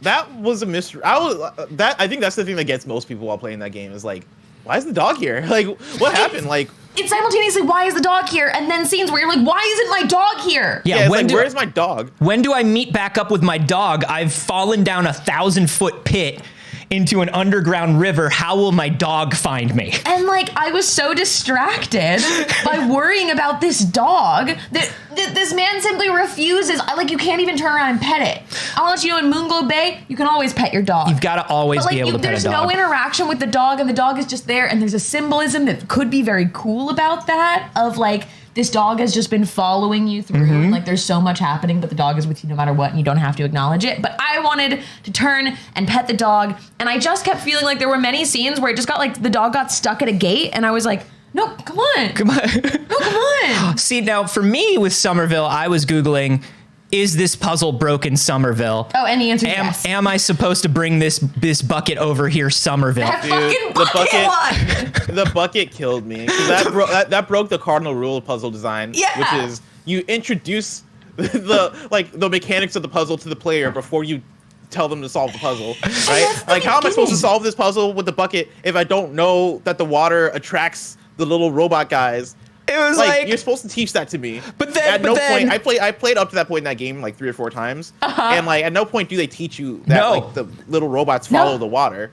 That was a mystery. I think that's the thing that gets most people while playing that game is like, why is the dog here? Like, what happened? Like,
it's simultaneously, why is the dog here? And then scenes where you're like, why isn't my dog here?
yeah, it's like, where's my dog?
When do I meet back up with my dog? I've fallen down 1,000-foot pit into an underground river. How will my dog find me? And
like, I was so distracted by worrying about this dog that this man simply refuses. Like, you can't even turn around and pet it. I'll let you know in Moonglow Bay, you can always pet your dog.
You've got to always be able to pet a dog.
There's no interaction with the dog, and the dog is just there, and there's a symbolism that could be very cool about that, of like, this dog has just been following you through. Mm-hmm. Like, there's so much happening, but the dog is with you no matter what, and you don't have to acknowledge it. But I wanted to turn and pet the dog, and I just kept feeling like there were many scenes where it just got like the dog got stuck at a gate, and I was like, no, come on. Come on. No, come on.
See, now for me with Somerville, I was Googling, is this puzzle broken, Somerville?
Oh, and the answer is yes.
Am I supposed to bring this bucket over here, Somerville?
That fucking bucket
the bucket killed me. That broke the cardinal rule of puzzle design, which is you introduce the mechanics of the puzzle to the player before you tell them to solve the puzzle, right? Like, how am I supposed to solve this puzzle with the bucket if I don't know that the water attracts the little robot guys?
It was like
you're supposed to teach that to me.
But then
at no point I played up to that point in that game like 3 or 4 times, and like at no point do they teach you that like the little robots follow the water.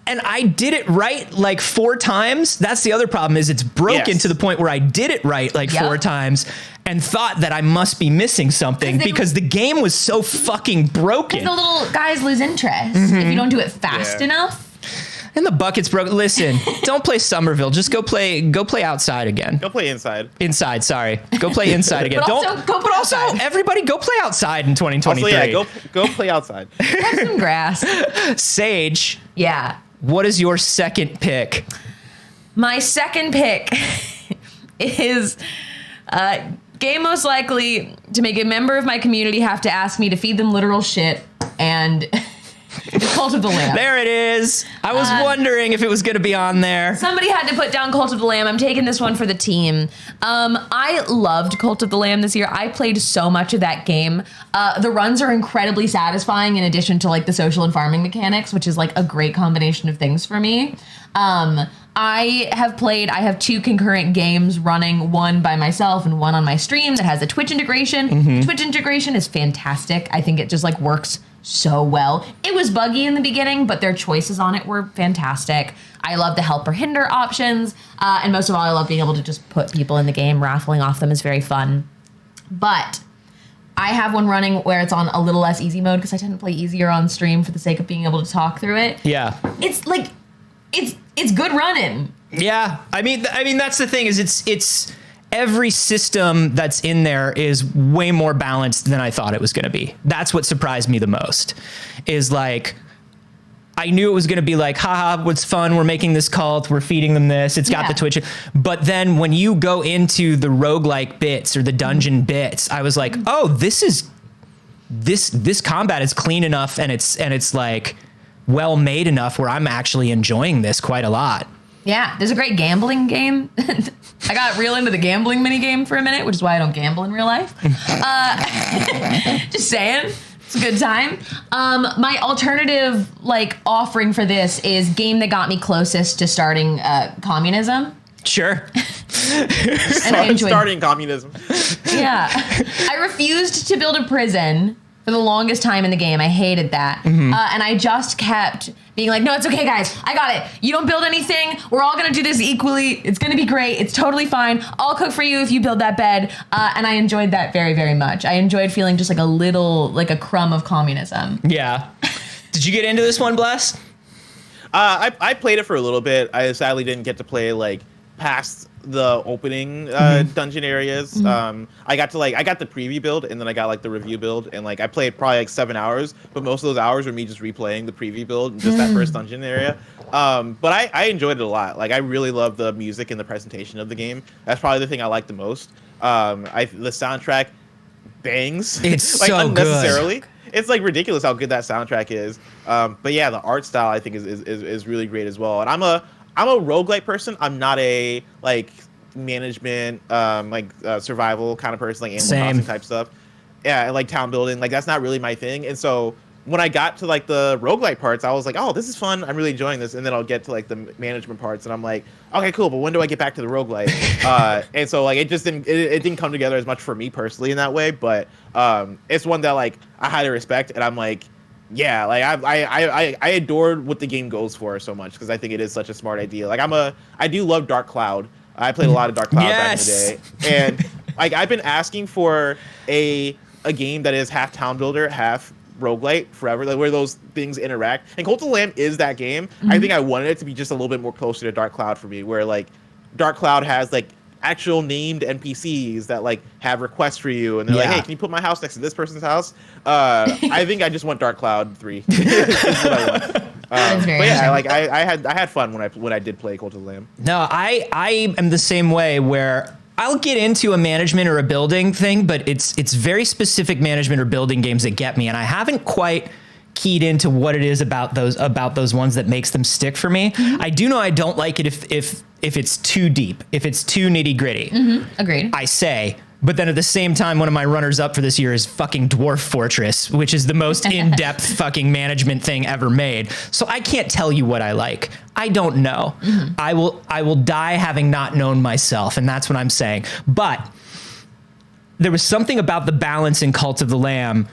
And I did it right like 4 times. That's the other problem, is it's broken to the point where I did it right like 4 times and thought that I must be missing something because the game was so fucking broken.
The little guys lose interest if you don't do it fast enough.
And the bucket's broken. Listen, don't play Somerville. Just go play Outside again.
Go play Inside.
Sorry. Go play Inside again.
But also,
everybody go play Outside in 2023.
Also, yeah, go play Outside.
Have some grass.
Saige.
Yeah.
What is your second pick?
My second pick is game most likely to make a member of my community have to ask me to feed them literal shit, and it's Cult of the Lamb.
There it is. I was wondering if it was going to be on there.
Somebody had to put down Cult of the Lamb. I'm taking this one for the team. I loved Cult of the Lamb this year. I played so much of that game. The runs are incredibly satisfying in addition to like the social and farming mechanics, which is like a great combination of things for me. I have 2 concurrent games running, one by myself and one on my stream that has a Twitch integration. Mm-hmm. Twitch integration is fantastic. I think it just like works so well. It was buggy in the beginning, but their choices on it were fantastic. I love the help or hinder options. And most of all, I love being able to just put people in the game. Raffling off them is very fun. But I have one running where it's on a little less easy mode because I tend to play easier on stream for the sake of being able to talk through it.
Yeah.
It's like, it's good running.
Yeah. I mean, that's the thing, is it's every system that's in there is way more balanced than I thought it was going to be. That's what surprised me the most, is like, I knew it was going to be like, haha, what's fun? We're making this cult. We're feeding them this. It's got the Twitch. But then when you go into the roguelike bits or the dungeon bits, I was like, oh, this combat is clean enough, and it's like well made enough where I'm actually enjoying this quite a lot.
Yeah, there's a great gambling game. I got real into the gambling mini game for a minute, which is why I don't gamble in real life. Just saying. It's a good time. My alternative like offering for this is game that got me closest to starting communism.
Sure.
Starting communism.
Yeah. I refused to build a prison for the longest time in the game. I hated that. And I just kept being like, no, it's okay, guys. I got it. You don't build anything. We're all going to do this equally. It's going to be great. It's totally fine. I'll cook for you if you build that bed. And I enjoyed that very, very much. I enjoyed feeling just like a little, like a crumb of communism.
Yeah. Did you get into this one, Bless?
I played it for a little bit. I sadly didn't get to play like past the opening dungeon areas. I got the preview build, and then I got like the review build, and like I played probably like 7 hours, but most of those hours were me just replaying the preview build and just that first dungeon area. But I enjoyed it a lot. Like I really love the music and the presentation of the game. That's probably the thing I like the most. The soundtrack bangs.
It's
like
so
unnecessarily.
good.
It's like ridiculous how good that soundtrack is. But yeah, the art style I think is really great as well. And I'm a roguelike person. I'm not a like management survival kind of person, like Animal Crossing type stuff. Yeah, like town building, like that's not really my thing. And so when I got to like the roguelike parts, I was like, oh, this is fun. I'm really enjoying this. And then I'll get to like the management parts, and I'm like, okay, cool. But when do I get back to the roguelike? And so like it just didn't come together as much for me personally in that way. But it's one that like I highly respect, and I'm like, yeah, like I adored what the game goes for so much because I think it is such a smart idea. Like I do love Dark Cloud. I played a lot of Dark Cloud back in the day, and like I've been asking for a game that is half town builder, half roguelite forever, like where those things interact. And Cult of the Lamb is that game. I think I wanted it to be just a little bit more closer to Dark Cloud for me, where like Dark Cloud has like actual named NPCs that like have requests for you, and they're like, hey, can you put my house next to this person's house? I think I just want Dark Cloud 3. Is what I want. But yeah, like I had fun when I did play Cult of the Lamb.
No, I am the same way where I'll get into a management or a building thing, but it's very specific management or building games that get me, and I haven't quite keyed into what it is about those ones that makes them stick for me. I do know I don't like it if it's too deep, if it's too nitty gritty.
Agreed.
I say. But then at the same time, one of my runners up for this year is fucking Dwarf Fortress, which is the most in-depth fucking management thing ever made. So I can't tell you what I like. I don't know. I will die having not known myself, and that's what I'm saying. But there was something about the balance in Cult of the Lamb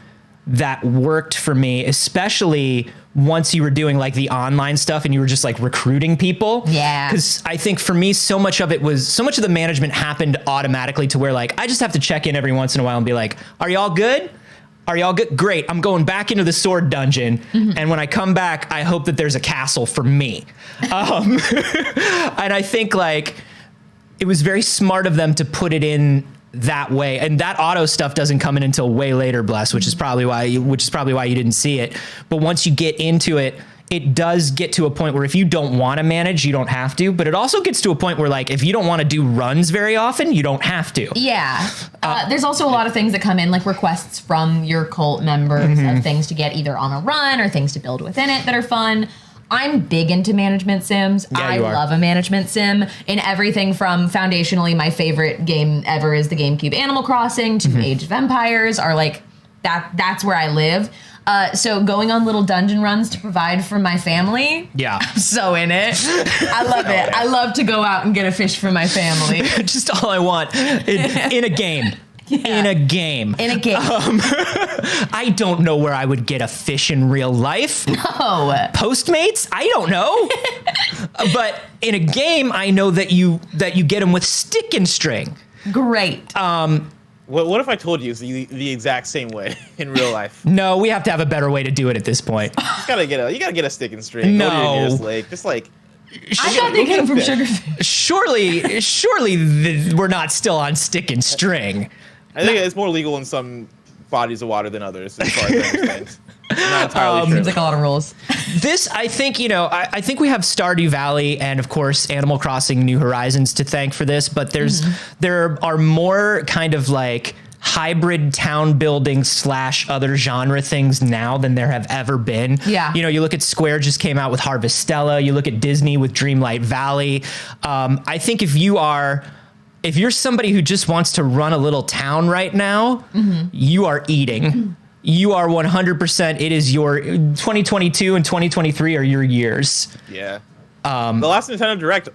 that worked for me, especially once you were doing like the online stuff and you were just like recruiting people.
Yeah.
Because I think for me, so much of the management happened automatically to where like I just have to check in every once in a while and be like, are y'all good? Are y'all good? Great. I'm going back into the sword dungeon. And when I come back, I hope that there's a castle for me. And I think like it was very smart of them to put it in that way, and that auto stuff doesn't come in until way later, Bless, which is probably why you didn't see it. But once you get into it, it does get to a point where if you don't want to manage, you don't have to. But it also gets to a point where like if you don't want to do runs very often, you don't have to.
Yeah. There's also a lot of things that come in, like requests from your cult members of things to get either on a run or things to build within it that are fun. I'm big into management sims.
Yeah,
I love a management sim in everything from foundationally my favorite game ever is the GameCube Animal Crossing to Age of Empires are like that's where I live. So going on little dungeon runs to provide for my family.
Yeah.
I'm so in it. I love it. I love to go out and get a fish for my family.
Just all I want in a game. Yeah. In a game. I don't know where I would get a fish in real life.
No.
Postmates? I don't know. But in a game, I know that you get them with stick and string.
Great.
What if I told you it's the exact same way in real life?
No, we have to have a better way to do it at this point.
You gotta get a stick and string.
No.
Go to your nearest lake. Just like.
I thought they came from Sugarfish.
Surely we're not still on stick and string.
I think it's more legal in some bodies of water than others, as far as I understand. Not entirely true.
Seems like a lot of rules.
This, I think, I think we have Stardew Valley and, of course, Animal Crossing New Horizons to thank for this, but there are more kind of like hybrid town building / other genre things now than there have ever been.
Yeah.
You look at Square just came out with Harvestella. You look at Disney with Dreamlight Valley. I think if you're somebody who just wants to run a little town right now, you are eating. You are 100%. It is your 2022 and 2023 are your years.
Yeah. The last Nintendo Direct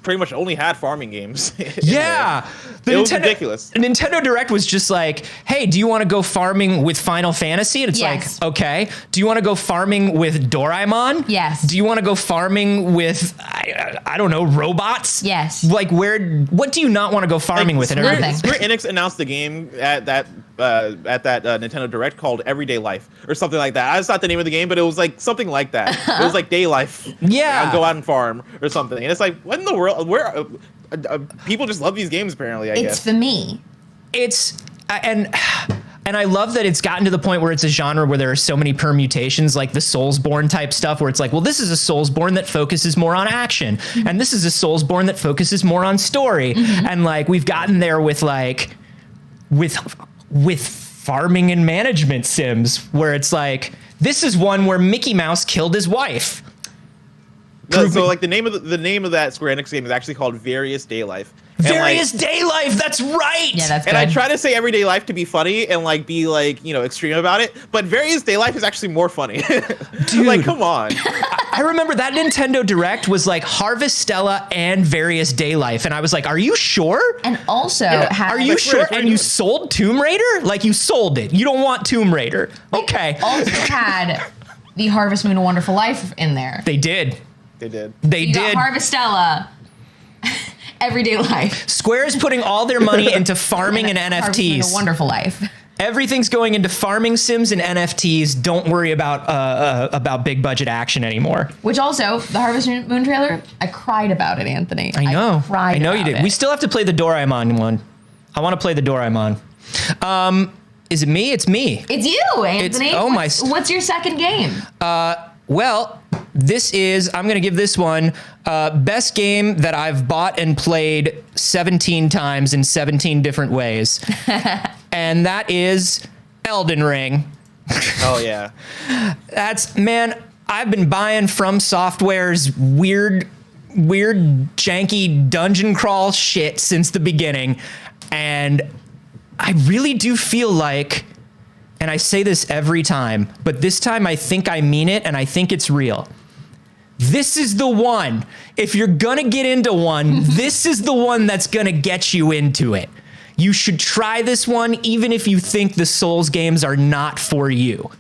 pretty much only had farming games.
Yeah.
It was ridiculous.
Nintendo Direct was just like, hey, do you want to go farming with Final Fantasy? And it's
Yes.
like, okay. Do you want to go farming with Doraemon?
Yes.
Do you want to go farming with, I don't know, robots?
Yes.
Like, what do you not want to go farming with? And
Nothing.
Square Enix announced the game at that Nintendo Direct called Everyday Life or something like that. That's not the name of the game, but it was like something like that. It was like day life.
Yeah.
I'll go out and farm or something. And it's like, what in the world? Where people just love these games apparently. I guess
It's for me.
It's and I love that it's gotten to the point where it's a genre where there are so many permutations, like the Soulsborne type stuff, where it's like, well, this is a Soulsborne that focuses more on action, and this is a Soulsborne that focuses more on story, and like we've gotten there with like with farming and management sims, where it's like this is one where Mickey Mouse killed his wife.
so like the name of that Square Enix game is actually called Various Day Life.
Various Day Life, that's right.
Yeah, that's good.
And I try to say Everyday Life to be funny and like be like, you know, extreme about it, but Various Day Life is actually more funny.
Dude.
Like, come on.
I remember that Nintendo Direct was like Harvestella and Various Day Life, and I was like, are you sure?
And also,
Are you
Like,
sure?
wait,
And you sold Tomb Raider? Like, you sold it. You don't want Tomb Raider. Okay.
also had the Harvest Moon: A Wonderful Life in there.
They did.
They did.
They
You
did.
got Harvestella. Everyday Life.
Square is putting all their money into farming and
Harvest Moon: A
NFTs.
Wonderful Life.
Everything's going into farming sims and NFTs. Don't worry about big budget action anymore.
Which also, the Harvest Moon trailer, I cried about it, Anthony.
I know.
cried
I know you
about
did.
it.
We still have to play the Doraemon one. I want to play the Doraemon. Is it me? It's me.
It's you, Anthony.
oh my-
What's your second game?
Well, I'm going to give this one best game that I've bought and played 17 times in 17 different ways. And that is Elden Ring.
Oh yeah.
I've been buying From Software's weird, janky dungeon crawl shit since the beginning. And I really do feel like, and I say this every time, but this time I think I mean it and I think it's real. This is the one. If you're gonna get into one, this is the one that's gonna get you into it. You should try this one, even if you think the Souls games are not for you.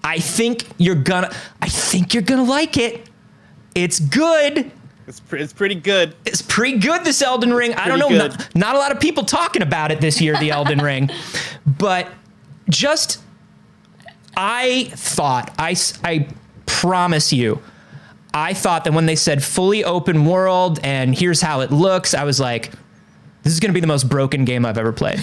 I think you're gonna like it. It's good.
It's pretty good.
It's pretty good, this Elden Ring. I don't know,
pretty
not a lot of people talking about it this year, the Elden Ring. But just, I promise you, I thought that when they said fully open world and here's how it looks, I was like, this is going to be the most broken game I've ever played.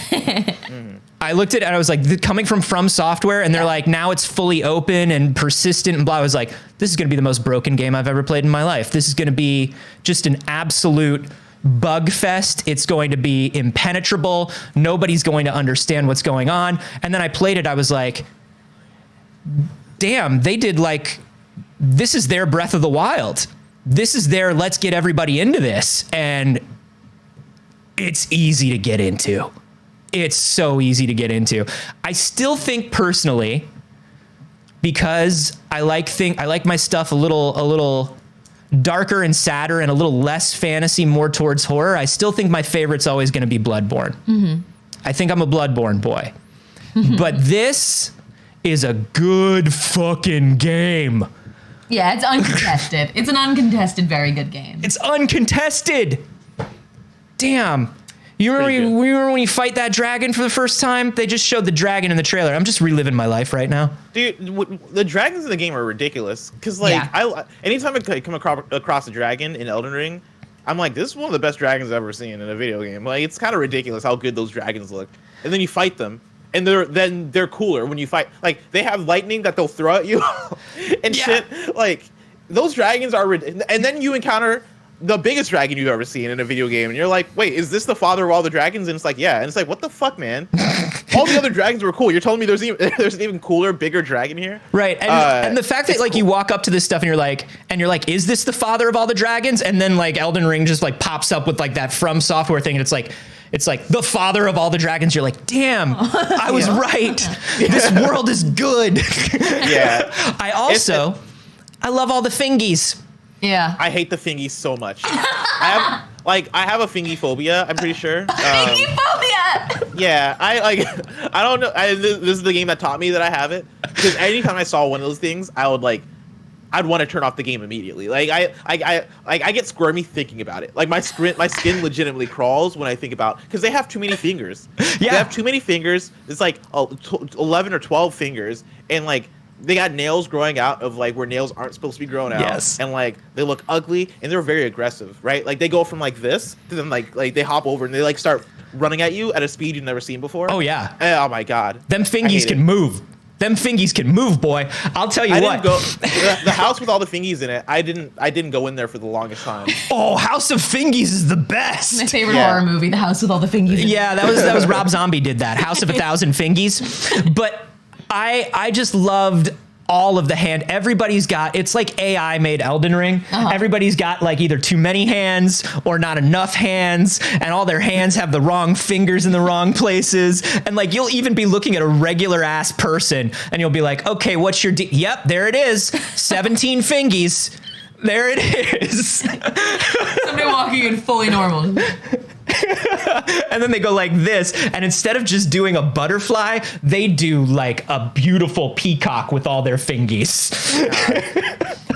I looked at it and I was like, coming from Software, and they're like, now it's fully open and persistent and blah. I was like, this is going to be the most broken game I've ever played in my life. This is going to be just an absolute bug fest. It's going to be impenetrable. Nobody's going to understand what's going on. And then I played it. I was like, damn, they did like, this is their Breath of the Wild. This is their let's get everybody into this. And it's easy to get into. It's so easy to get into. I still think personally, because I like my stuff a little darker and sadder and a little less fantasy, more towards horror. I still think my favorite's always going to be Bloodborne. Mm-hmm. I think I'm a Bloodborne boy. But this is a good fucking game.
Yeah, it's uncontested. It's an uncontested, very good game.
It's uncontested. Damn. You remember when you fight that dragon for the first time? They just showed the dragon in the trailer. I'm just reliving my life right now.
Dude, the dragons in the game are ridiculous. Because, like,
Yeah.
anytime I come across a dragon in Elden Ring, I'm like, this is one of the best dragons I've ever seen in a video game. Like, it's kind of ridiculous how good those dragons look. And then you fight them, and they're cooler when you fight. Like, they have lightning that they'll throw at you and shit. Like, those dragons are and then you encounter the biggest dragon you've ever seen in a video game, and you're like, wait, is this the father of all the dragons? And it's like, yeah. And it's like, what the fuck, man? All the other dragons were cool. You're telling me there's an even cooler, bigger dragon here?
Right. And the fact that like you walk up to this stuff and you're like, is this the father of all the dragons? And then like Elden Ring just like pops up with like that From Software thing, and it's like the father of all the dragons. You're like, damn, I was right. This world is good.
Yeah.
I love all the fingies.
Yeah.
I hate the thingies so much. I like I have a fingy phobia. I'm pretty sure.
Fingy phobia.
Yeah, I don't know. This is the game that taught me that I have it. Because anytime I saw one of those things, I'd want to turn off the game immediately. Like I get squirmy thinking about it. Like my skin legitimately crawls when I think about, because they have too many fingers.
Yeah.
They have too many fingers. It's like 11 or 12 fingers, and like they got nails growing out of like where nails aren't supposed to be growing out.
Yes.
And like they look ugly, and they're very aggressive, right? Like they go from like this to then like they hop over and they like start running at you at a speed you've never seen before.
Oh yeah.
Oh my god.
Them fingies can move. Them fingies can move, boy. I'll tell you what.
The house with all the fingies in it, I didn't go in there for the longest time.
Oh, House of Fingies is the best.
My favorite horror movie, The House with All the Fingies.
Yeah, that was Rob Zombie did that. House of a Thousand Fingies. But I just loved all of the hand. Everybody's got, it's like AI made Elden Ring. Everybody's got like either too many hands or not enough hands, and all their hands have the wrong fingers in the wrong places. And like you'll even be looking at a regular ass person and you'll be like, okay, what's your yep, there it is. 17 fingies. There it is.
Somebody walking in fully normal.
And then they go like this, and instead of just doing a butterfly, they do like a beautiful peacock with all their fingies.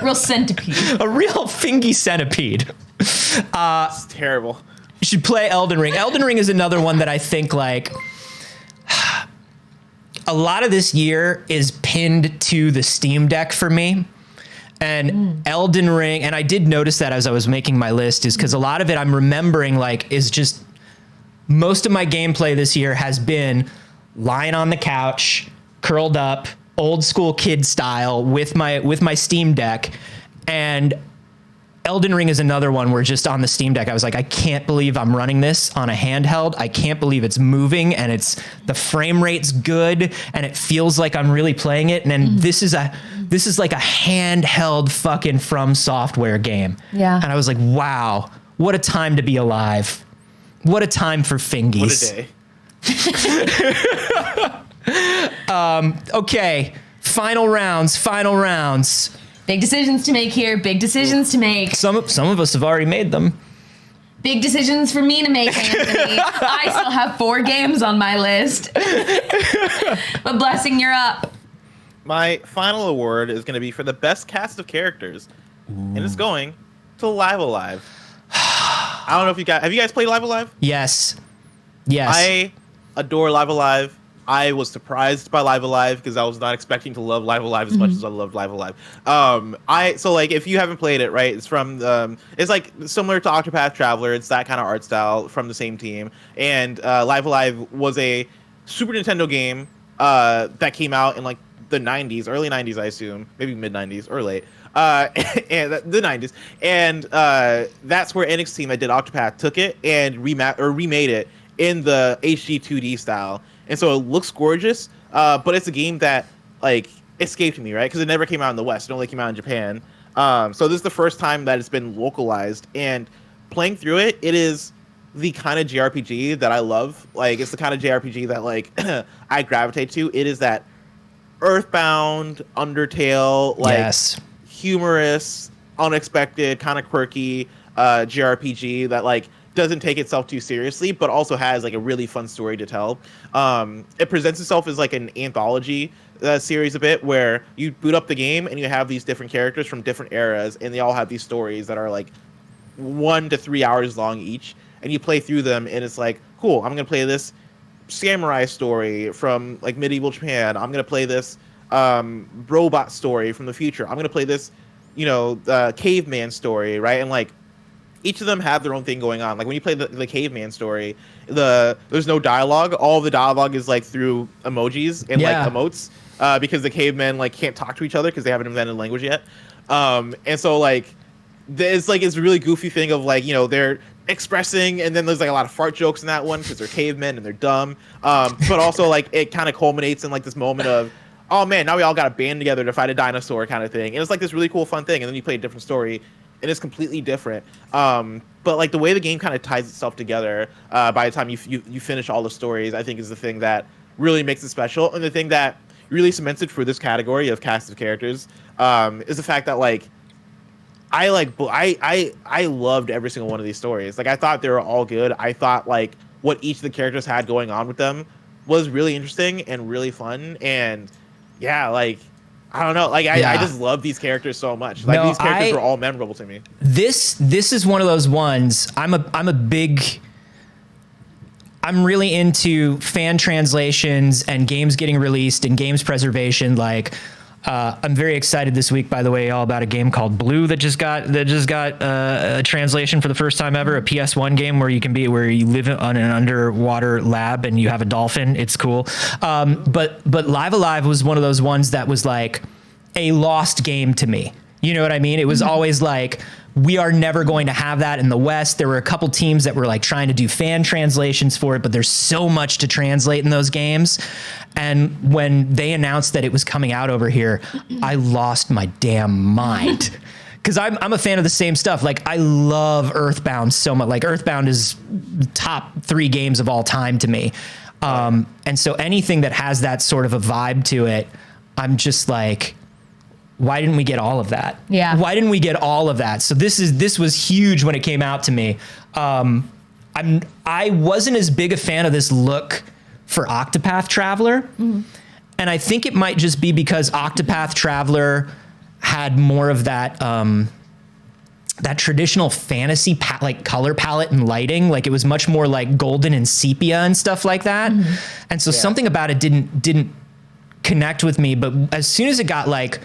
Real centipede.
A real fingy centipede.
It's terrible.
You should play Elden Ring. Elden Ring is another one that I think like a lot of this year is pinned to the Steam Deck for me. And Elden Ring, and I did notice that as I was making my list, is because a lot of it I'm remembering like is just, most of my gameplay this year has been lying on the couch, curled up, old school kid style with my Steam Deck. And Elden Ring is another one where just on the Steam Deck, I was like, I can't believe I'm running this on a handheld. I can't believe it's moving, and the frame rate's good, and it feels like I'm really playing it. And then this is like a handheld fucking From Software game.
Yeah.
And I was like, wow, what a time to be alive. What a time for fingies.
What a day.
Okay, final rounds.
Big decisions to make here. Big decisions to make.
Some of us have already made them.
Big decisions for me to make, Anthony. I still have 4 games on my list. But Blessing, you're up.
My final award is going to be for the best cast of characters, and it's going to Live Alive. I don't know if have you guys played Live Alive?
Yes.
I adore Live Alive. I was surprised by Live Alive because I was not expecting to love Live Alive as much as I loved Live Alive. So like if you haven't played it, right? It's from it's like similar to Octopath Traveler. It's that kind of art style from the same team. And Live Alive was a Super Nintendo game that came out in like the 90s, early 90s, I assume, maybe mid 90s or late. And the 90s, and that's where Enix team that did Octopath took it and remade it in the HD 2D style. And so it looks gorgeous, but it's a game that like escaped me, right? Because it never came out in the West; it only came out in Japan. So this is the first time that it's been localized, and playing through it, it is the kind of JRPG that I love. Like it's the kind of JRPG that like I gravitate to. It is that Earthbound, Undertale, like
Yes.
humorous, unexpected, kind of quirky JRPG that like doesn't take itself too seriously, but also has like a really fun story to tell. It presents itself as like an anthology series a bit, where you boot up the game and you have these different characters from different eras, and they all have these stories that are like 1 to 3 hours long each, and you play through them, and it's like, cool, I'm gonna play this samurai story from like medieval Japan. I'm gonna play this robot story from the future. I'm gonna play this, caveman story, right? And like each of them have their own thing going on. Like when you play the caveman story, there's no dialogue. All the dialogue is like through emojis and like emotes, because the cavemen like can't talk to each other because they haven't invented language yet. And so like it's a really goofy thing of like, they're expressing, and then there's like a lot of fart jokes in that one because they're cavemen and they're dumb. But also like it kind of culminates in like this moment of, oh man, now we all got to band together to fight a dinosaur kind of thing. And it's like this really cool, fun thing. And then you play a different story, and it's completely different. But like the way the game kind of ties itself together by the time you finish all the stories, I think is the thing that really makes it special. And the thing that really cements it for this category of cast of characters is the fact that like I loved every single one of these stories. Like I thought they were all good. I thought like what each of the characters had going on with them was really interesting and really fun. And yeah, like I don't know, like I just love these characters so much. Like these characters were all memorable to me.
This is one of those ones. I'm really into fan translations and games getting released and games preservation. Like, I'm very excited this week, by the way, all about a game called Blue that just got a translation for the first time ever. A PS1 game where you live on an underwater lab and you have a dolphin. It's cool. But Live Alive was one of those ones that was like a lost game to me. You know what I mean? It was always like, we are never going to have that in the West. There were a couple teams that were like trying to do fan translations for it, but there's so much to translate in those games. And when they announced that it was coming out over here, I lost my damn mind. Because I'm a fan of the same stuff. Like, I love Earthbound so much. Like, Earthbound is top 3 games of all time to me. And so anything that has that sort of a vibe to it, I'm just like, why didn't we get all of that?
Yeah.
Why didn't we get all of that? So this was huge when it came out to me. I wasn't as big a fan of this look for Octopath Traveler. And I think it might just be because Octopath Traveler had more of that, that traditional fantasy like color palette and lighting. Like it was much more like golden and sepia and stuff like that. And so something about it didn't connect with me. But as soon as it got like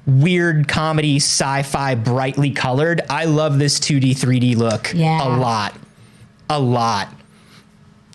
weird comedy, sci-fi, brightly colored, I love this 2D, 3D look a lot.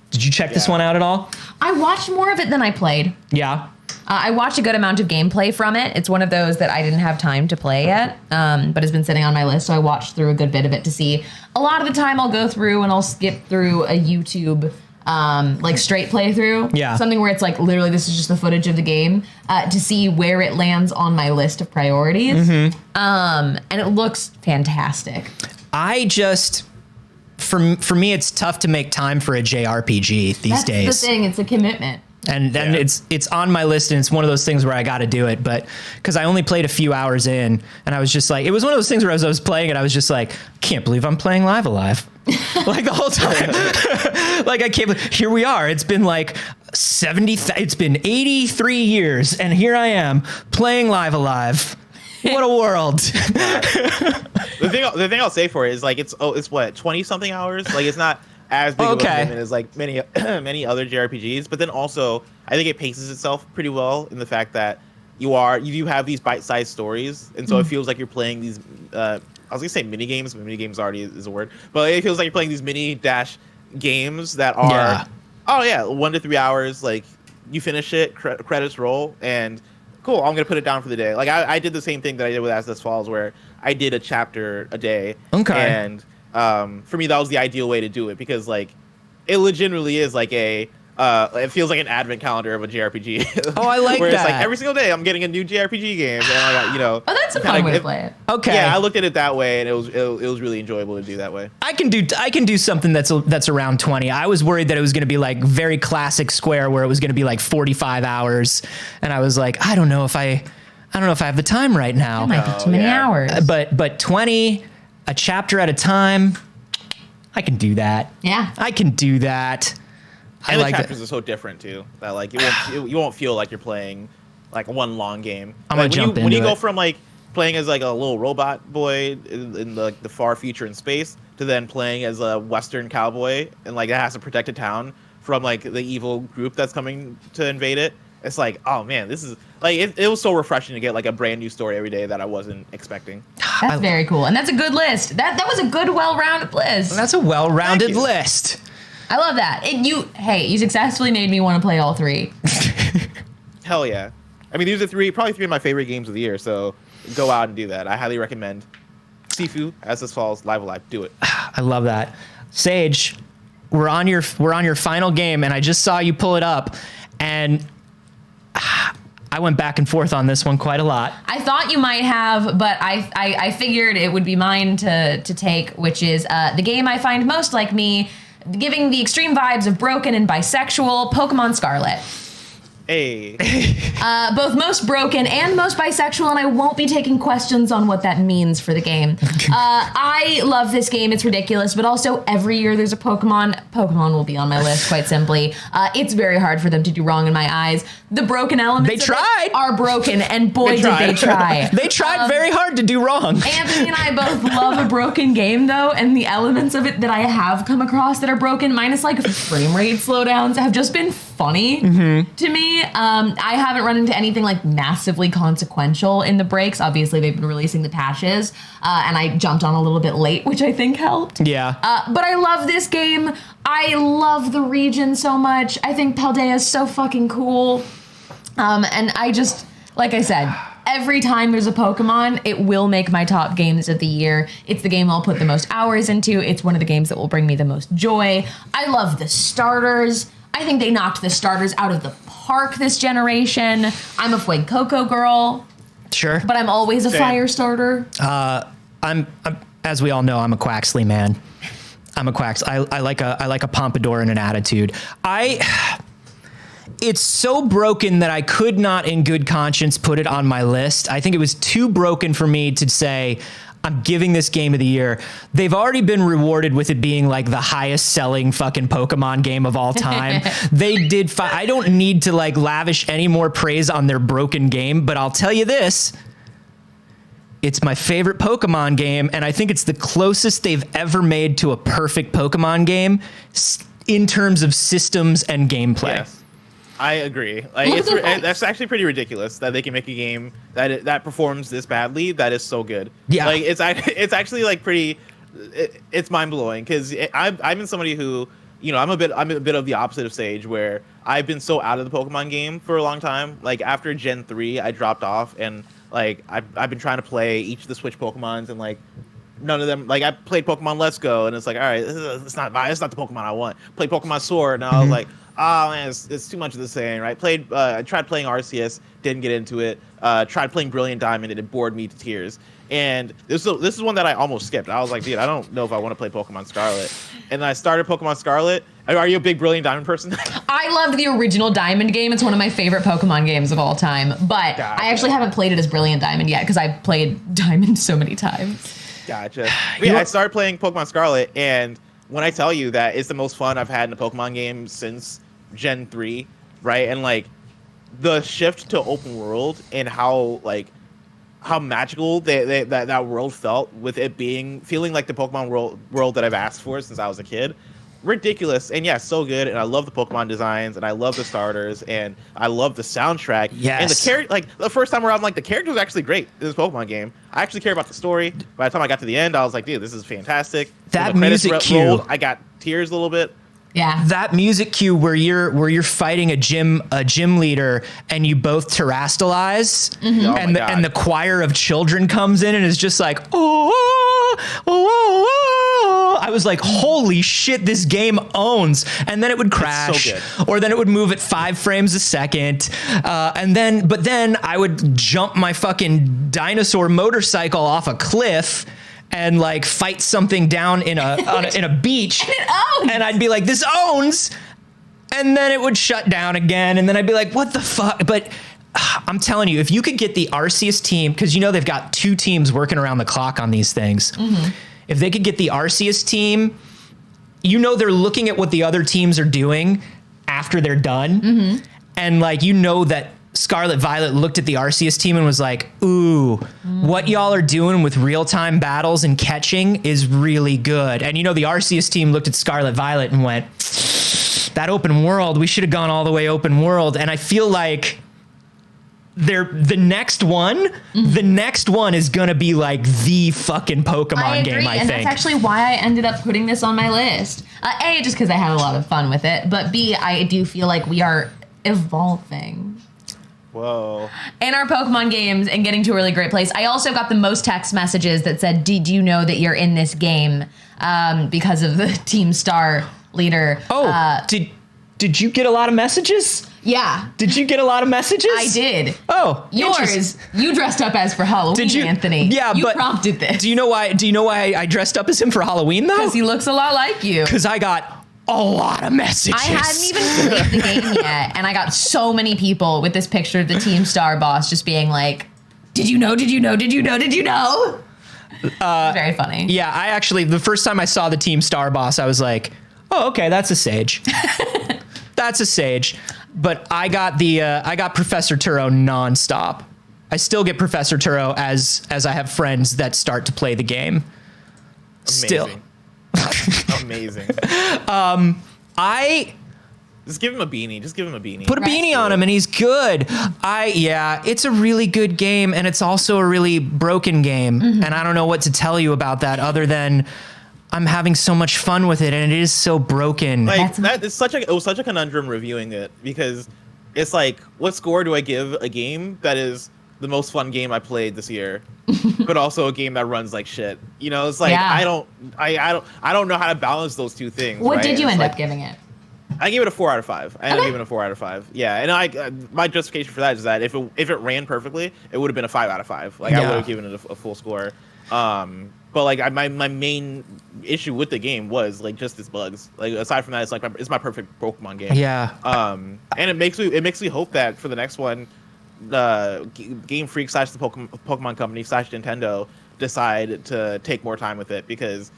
Did you check this one out at all?
I watched more of it than I played.
Yeah.
I watched a good amount of gameplay from it. It's one of those that I didn't have time to play yet, but it's been sitting on my list, so I watched through a good bit of it to see. A lot of the time I'll go through and I'll skip through a YouTube like straight playthrough.
Yeah.
Something where it's like literally this is just the footage of the game to see where it lands on my list of priorities. And it looks fantastic.
For me, it's tough to make time for a JRPG these days.
That's the thing. It's a commitment.
And then it's on my list, and it's one of those things where I got to do it. But because I only played a few hours in, and I was just like, it was one of those things where as I was playing it, I was just like, can't believe I'm playing Live Alive. Like the whole time. Like I can't believe, here we are. It's been like it's been 83 years, and here I am playing Live Alive. What a world.
The thing I'll say for it is like it's what 20 something hours. Like it's not as big of a commitment as like many other JRPGs, but then also I think it paces itself pretty well in the fact that you have these bite-sized stories, and so it feels like you're playing these. I was gonna say mini games, but mini games already is a word. But it feels like you're playing these mini dash games that are 1 to 3 hours. Like you finish it, credits roll, and cool, I'm gonna put it down for the day. Like I did the same thing that I did with As This Falls, where I did a chapter a day.
Okay.
And for me, that was the ideal way to do it because like it legitimately is like it feels like an advent calendar of a JRPG.
Oh, I like
where
that.
It's like every single day I'm getting a new JRPG game, and I got,
Oh, that's a fun way to play it.
Okay.
Yeah, I looked at it that way, and it was really enjoyable to do that way.
I can do something that's around 20. I was worried that it was going to be like very classic Square, where it was going to be like 45 hours, and I was like, I don't know if I have the time right now.
That might be too many hours.
But 20, a chapter at a time, I can do that.
Yeah.
I can do that.
And the chapters are so different too that like you won't feel like you're playing like one long game.
I'm gonna jump into
when you go
it.
from like playing as like a little robot boy in the far future in space to then playing as a Western cowboy and like that has to protect a town from like the evil group that's coming to invade it. It's like, oh man, this is like it was so refreshing to get like a brand new story every day that I wasn't expecting.
That's very cool, and that's a good list. That was a good, well-rounded list.
That's a well-rounded list.
I love that. You successfully made me want to play all 3.
Hell yeah. I mean, these are probably three of my favorite games of the year, so go out and do that. I highly recommend Sifu, As This Falls, Live Alive. Do it.
I love that. Saige, we're on your final game, and I just saw you pull it up, and I went back and forth on this one quite a lot.
I thought you might have, but I figured it would be mine to take, which is the game I find most like me, giving the extreme vibes of broken and bisexual, Pokemon Scarlet.
Hey.
Both most broken and most bisexual, and I won't be taking questions on what that means for the game. I love this game. It's ridiculous, but also every year there's a Pokemon. Pokemon will be on my list, quite simply. It's very hard for them to do wrong in my eyes. The broken elements are broken, and boy, did they try.
They tried very hard to do wrong.
Anthony and I both love a broken game, though, and the elements of it that I have come across that are broken, minus like frame rate slowdowns, have just been funny to me. I haven't run into anything like massively consequential in the breaks. Obviously, they've been releasing the patches, and I jumped on a little bit late, which I think helped.
Yeah.
But I love this game. I love the region so much. I think Paldea is so fucking cool. And I just, like I said, every time there's a Pokemon, it will make my top games of the year. It's the game I'll put the most hours into. It's one of the games that will bring me the most joy. I love the starters. I think they knocked the starters out of the park this generation. I'm a Fuecoco girl.
Sure.
But I'm always a fire starter.
I'm as we all know, I'm a Quaxley man. I'm a Quax. I like a pompadour and an attitude. It's so broken that I could not in good conscience put it on my list. I think it was too broken for me to say, I'm giving this game of the year. They've already been rewarded with it being like the highest selling fucking Pokemon game of all time. They did I don't need to like lavish any more praise on their broken game, but I'll tell you this. It's my favorite Pokemon game, and I think it's the closest they've ever made to a perfect Pokemon game in terms of systems and gameplay.
Yes. I agree. Like that's actually pretty ridiculous that they can make a game that performs this badly that is so good.
Yeah,
like it's actually like pretty. It's mind blowing because I've been somebody who, you know, I'm a bit of the opposite of Saige, where I've been so out of the Pokemon game for a long time. Like after Gen 3, I dropped off, and like I've been trying to play each of the Switch Pokemons, and like none of them. Like I played Pokemon Let's Go, and it's like, all right, it's not the Pokemon I want. Played Pokemon Sword, and I was like, oh man, it's too much of the same, right? I tried playing Arceus, didn't get into it. Tried playing Brilliant Diamond, and it bored me to tears. And this is one that I almost skipped. I was like, dude, I don't know if I want to play Pokemon Scarlet. And I started Pokemon Scarlet. Are you a big Brilliant Diamond person?
I loved the original Diamond game. It's one of my favorite Pokemon games of all time. But gotcha. I actually haven't played it as Brilliant Diamond yet because I've played Diamond so many times.
Gotcha. Yeah, I started playing Pokemon Scarlet, and when I tell you that it's the most fun I've had in a Pokemon game since Gen 3, right? And like the shift to open world and how magical that world felt, with it feeling like the Pokemon world that I've asked for since I was a kid. Ridiculous. And yeah, so good. And I love the Pokemon designs, and I love the starters, and I love the soundtrack.
Yes.
And the character, like the first time around, like the character was actually great in this Pokemon game. I actually care about the story. By the time I got to the end, I was like, dude, this is fantastic.
That music cue,
I got tears a little bit.
Yeah.
That music cue where you're fighting a gym leader and you both terrastalize, and the choir of children comes in and is just like, oh, I was like, holy shit, this game owns. And then it would crash,
so
or then it would move at 5 frames a second, but then I would jump my fucking dinosaur motorcycle off a cliff and like fight something down in a beach, and I'd be like, this owns, and then it would shut down again, and then I'd be like, what the fuck? But I'm telling you, if you could get the Arceus team, because you know they've got 2 teams working around the clock on these things, if they could get the Arceus team, you know they're looking at what the other teams are doing after they're done, and like you know that Scarlet Violet looked at the Arceus team and was like, ooh, what y'all are doing with real-time battles and catching is really good. And you know, the Arceus team looked at Scarlet Violet and went, that open world, we should have gone all the way open world. And I feel like the next one is going to be like the fucking Pokemon game, I think.
And that's actually why I ended up putting this on my list. A, just because I had a lot of fun with it. But B, I do feel like we are evolving.
Whoa.
In our Pokemon games and getting to a really great place. I also got the most text messages that said, did you know that you're in this game? Because of the Team Star leader.
Oh, did you get a lot of messages?
Yeah.
Did you get a lot of messages?
I did.
Oh,
yours. You dressed up as for Halloween, did you, Anthony.
Yeah,
you prompted this.
Do you know why I dressed up as him for Halloween though?
Because he looks a lot like you.
Because I got a lot of messages.
I hadn't even played the game yet, and I got so many people with this picture of the Team Star boss just being like, did you know, did you know, did you know, did you know? Very funny.
Yeah, I actually, the first time I saw the Team Star boss, I was like, oh, okay, that's a Saige. That's a Saige. But I got Professor Turo nonstop. I still get Professor Turo as I have friends that start to play the game.
Amazing.
Still.
Amazing.
I
Just give him a beanie. Just give him a beanie.
put a beanie on him and he's good. It's a really good game, and it's also a really broken game. And I don't know what to tell you about that other than I'm having so much fun with it, and it is so broken.
Like it was such a conundrum reviewing it, because it's like, what score do I give a game that is the most fun game I played this year, but also a game that runs like shit? You know, it's like I don't know how to balance those two things.
What
right?
did you
It's
end
like,
up giving it?
I gave it a 4 out of 5. I ended up giving it a 4 out of 5. Yeah, and my justification for that is that if it ran perfectly, it would have been a 5 out of 5. Like I would have given it a full score. But like my main issue with the game was like just its bugs. Like aside from that, it's my perfect Pokemon game.
Yeah.
And it makes me hope that for the next one, Game Freak / the Pokemon Company / Nintendo decide to take more time with it, because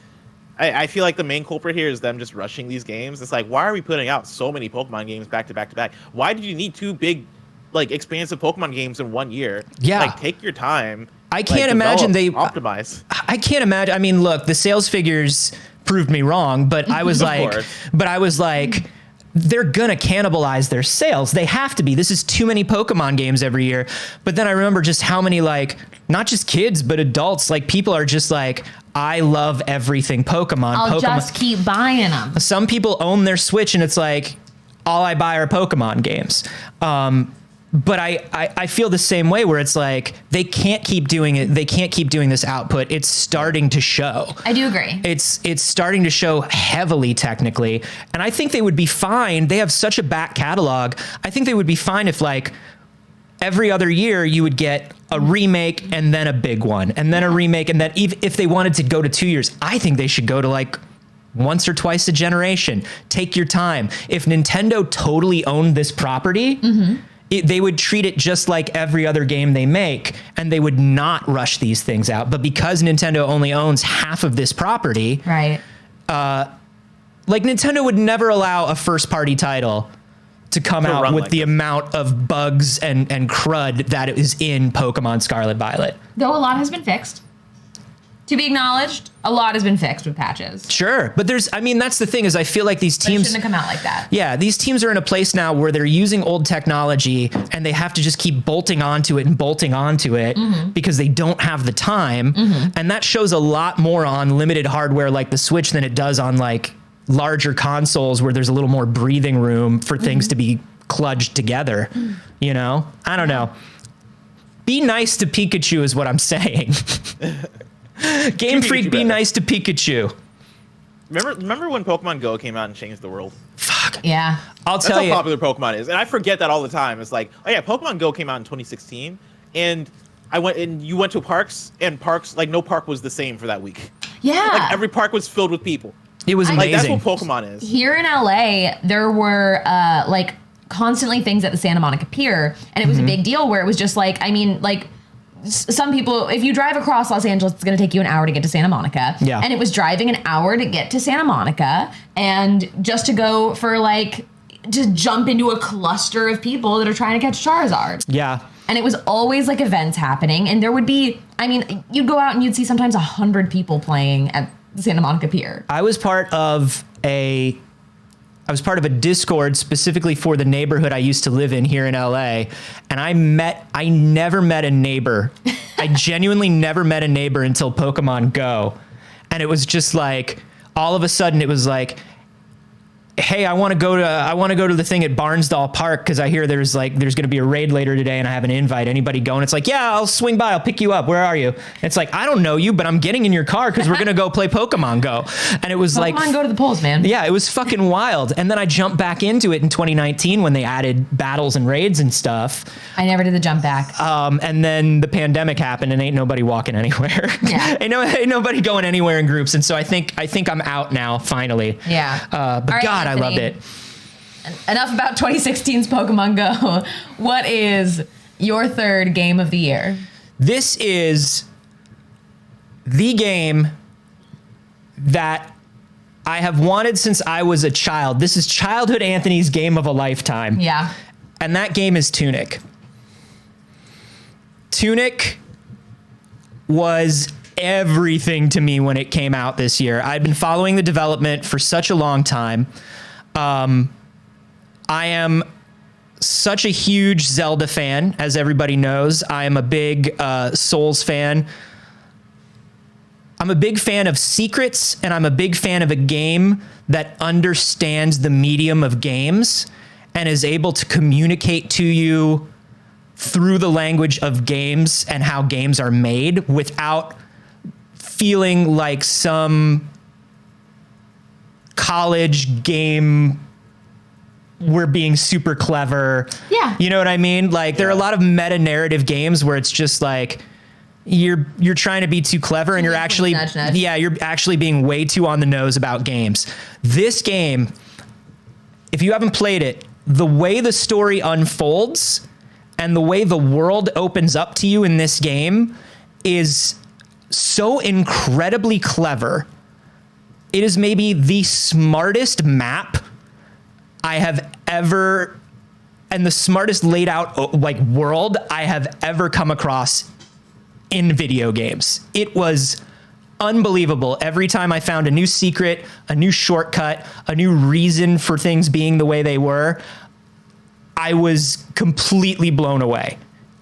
I feel like the main culprit here is them just rushing these games. It's like, why are we putting out so many Pokemon games back to back to back? Why did you need 2 big, like, expansive Pokemon games in 1 year?
Yeah.
Like, take your time.
I can't imagine they
optimize.
I can't imagine. I mean, look, the sales figures proved me wrong, but I was like, they're gonna cannibalize their sales. They have to be. This is too many Pokemon games every year. But then I remember just how many, like, not just kids, but adults, like, people are just like, I love everything Pokemon.
I'll just keep buying them.
Some people own their Switch and it's like, all I buy are Pokemon games. But I feel the same way, where it's like, they can't keep doing it. They can't keep doing this output. It's starting to show.
I do agree.
It's starting to show heavily technically. And I think they would be fine. They have such a back catalog. I think they would be fine if, like, every other year you would get a remake and then a big one and then a remake. And then if they wanted to go to 2 years, I think they should go to like once or twice a generation. Take your time. If Nintendo totally owned this property, they would treat it just like every other game they make, and they would not rush these things out. But because Nintendo only owns half of this property,
right?
Like, Nintendo would never allow a first-party title to come out with the amount of bugs and crud that is in Pokemon Scarlet Violet.
Though a lot has been fixed. To be acknowledged, a lot has been fixed with patches.
Sure, but that's the thing, is I feel like these teams
shouldn't have come out like that.
Yeah, these teams are in a place now where they're using old technology and they have to just keep bolting onto it because they don't have the time. And that shows a lot more on limited hardware like the Switch than it does on, like, larger consoles where there's a little more breathing room for things to be kludged together. You know? I don't know. Be nice to Pikachu is what I'm saying. Game Freak, be nice to Pikachu.
Remember when Pokemon Go came out and changed the world?
Fuck.
Yeah.
I'll tell you.
That's how popular Pokemon is. And I forget that all the time. It's like, oh yeah, Pokemon Go came out in 2016. And you went to parks, and parks, like, no park was the same for that week.
Yeah.
Like, every park was filled with people.
It was amazing.
Like, that's what Pokemon is.
Here in LA, there were like constantly things at the Santa Monica Pier, and it was a big deal where it was just like, I mean, like, some people, if you drive across Los Angeles, it's going to take you an hour to get to Santa Monica.
Yeah.
And it was driving an hour to get to Santa Monica, and just to go for, like, to jump into a cluster of people that are trying to catch Charizard.
Yeah.
And it was always, like, events happening, and there would be, I mean, you'd go out and you'd see sometimes 100 people playing at the Santa Monica Pier.
I was part of a Discord specifically for the neighborhood I used to live in here in LA. And I never met a neighbor. I genuinely never met a neighbor until Pokemon Go. And it was just like, all of a sudden it was like, hey, I want to go to the thing at Barnsdall Park because I hear there's going to be a raid later today and I have an invite. Anybody going? It's like, yeah, I'll swing by. I'll pick you up. Where are you? It's like, I don't know you, but I'm getting in your car because we're going to go play Pokemon Go. And it was
Pokemon Go to the polls, man.
Yeah, it was fucking wild. And then I jumped back into it in 2019 when they added battles and raids and stuff.
I never did the jump back.
And then the pandemic happened and ain't nobody walking anywhere.
Yeah.
ain't nobody going anywhere in groups. And so I think I'm out now, finally.
Yeah.
But
right,
God, I loved it.
Enough about 2016's Pokemon Go. What is your third game of the year?
This is the game that I have wanted since I was a child. This is childhood Anthony's game of a lifetime.
Yeah.
And that game is Tunic. Tunic was everything to me when it came out this year. I'd been following the development for such a long time. I am such a huge Zelda fan, as everybody knows. I am a big Souls fan. I'm a big fan of secrets, and I'm a big fan of a game that understands the medium of games and is able to communicate to you through the language of games and how games are made without feeling like some college game we're being super clever.
Yeah.
You know what I mean? Like there are a lot of meta narrative games where it's just like you're trying to be too clever and you're actually
nudge.
Yeah, you're actually being way too on the nose about games. This game, if you haven't played it, the way the story unfolds and the way the world opens up to you in this game is so incredibly clever. It is maybe the smartest map I have ever, and the smartest laid out like world I have ever come across in video games. It was unbelievable. Every time I found a new secret, a new shortcut, a new reason for things being the way they were, I was completely blown away.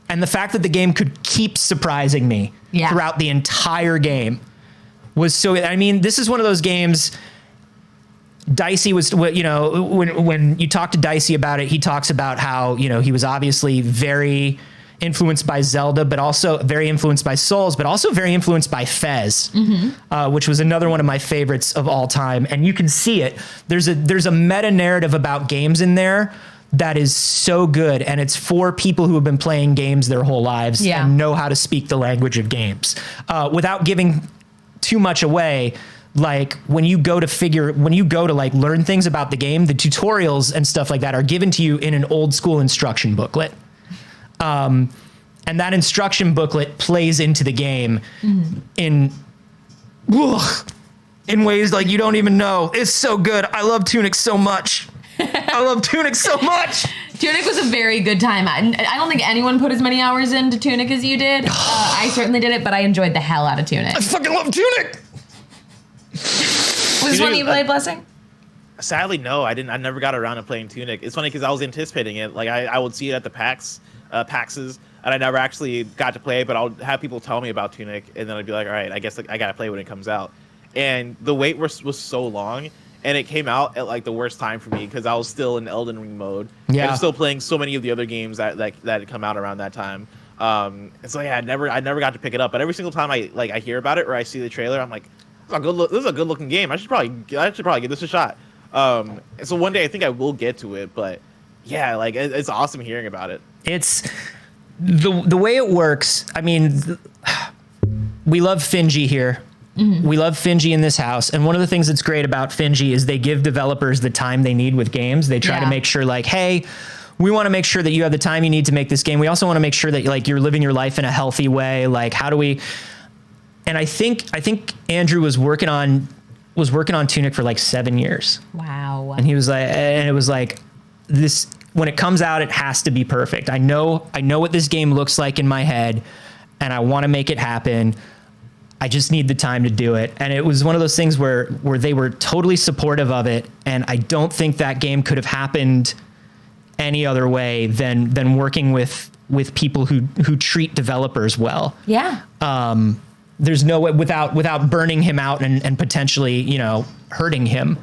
And the fact that the game could keep surprising me throughout the entire game was so, I mean, this is one of those games. Dicey was, you know, when you talk to Dicey about it, he talks about how, you know, he was obviously very influenced by Zelda, but also very influenced by Souls, but also very influenced by Fez, which was another one of my favorites of all time. And you can see it. There's a meta narrative about games in there that is so good. And it's for people who have been playing games their whole lives and know how to speak the language of games. Without giving too much away, like when you go to like learn things about the game, the tutorials and stuff like that are given to you in an old school instruction booklet. And that instruction booklet plays into the game in ways like you don't even know. It's so good. I love Tunic so much. I love Tunic so much.
Tunic was a very good time. I don't think anyone put as many hours into Tunic as you did. I certainly did it, but I enjoyed the hell out of Tunic.
I fucking love Tunic.
Was this one that you played, Blessing?
Sadly, no. I didn't. I never got around to playing Tunic. It's funny because I was anticipating it. Like I would see it at the PAXs, and I never actually got to play it. But I'll have people tell me about Tunic, and then I'd be like, all right, I guess I gotta play when it comes out. And the wait was so long, and it came out at like the worst time for me because I was still in Elden Ring mode. Yeah. And I was still playing so many of the other games that had come out around that time. And so yeah, I never got to pick it up. But every single time I hear about it or I see the trailer, I'm like, this is a good looking game. I should probably give this a shot. And so one day I think I will get to it, but yeah, like it's awesome hearing about it.
It's the way it works. I mean, we love Finji here. We love Finji in this house. And one of the things that's great about Finji is they give developers the time they need with games. They try to make sure like, hey, we want to make sure that you have the time you need to make this game. We also want to make sure that like you're living your life in a healthy way. Like, how do we? And I think Andrew was working on Tunic for like 7 years.
Wow.
And he was like, and it was like this, when it comes out, it has to be perfect. I know what this game looks like in my head and I want to make it happen. I just need the time to do it. And it was one of those things where they were totally supportive of it. And I don't think that game could have happened any other way than working with people who treat developers well.
Yeah.
There's no way without burning him out and potentially, you know, hurting him.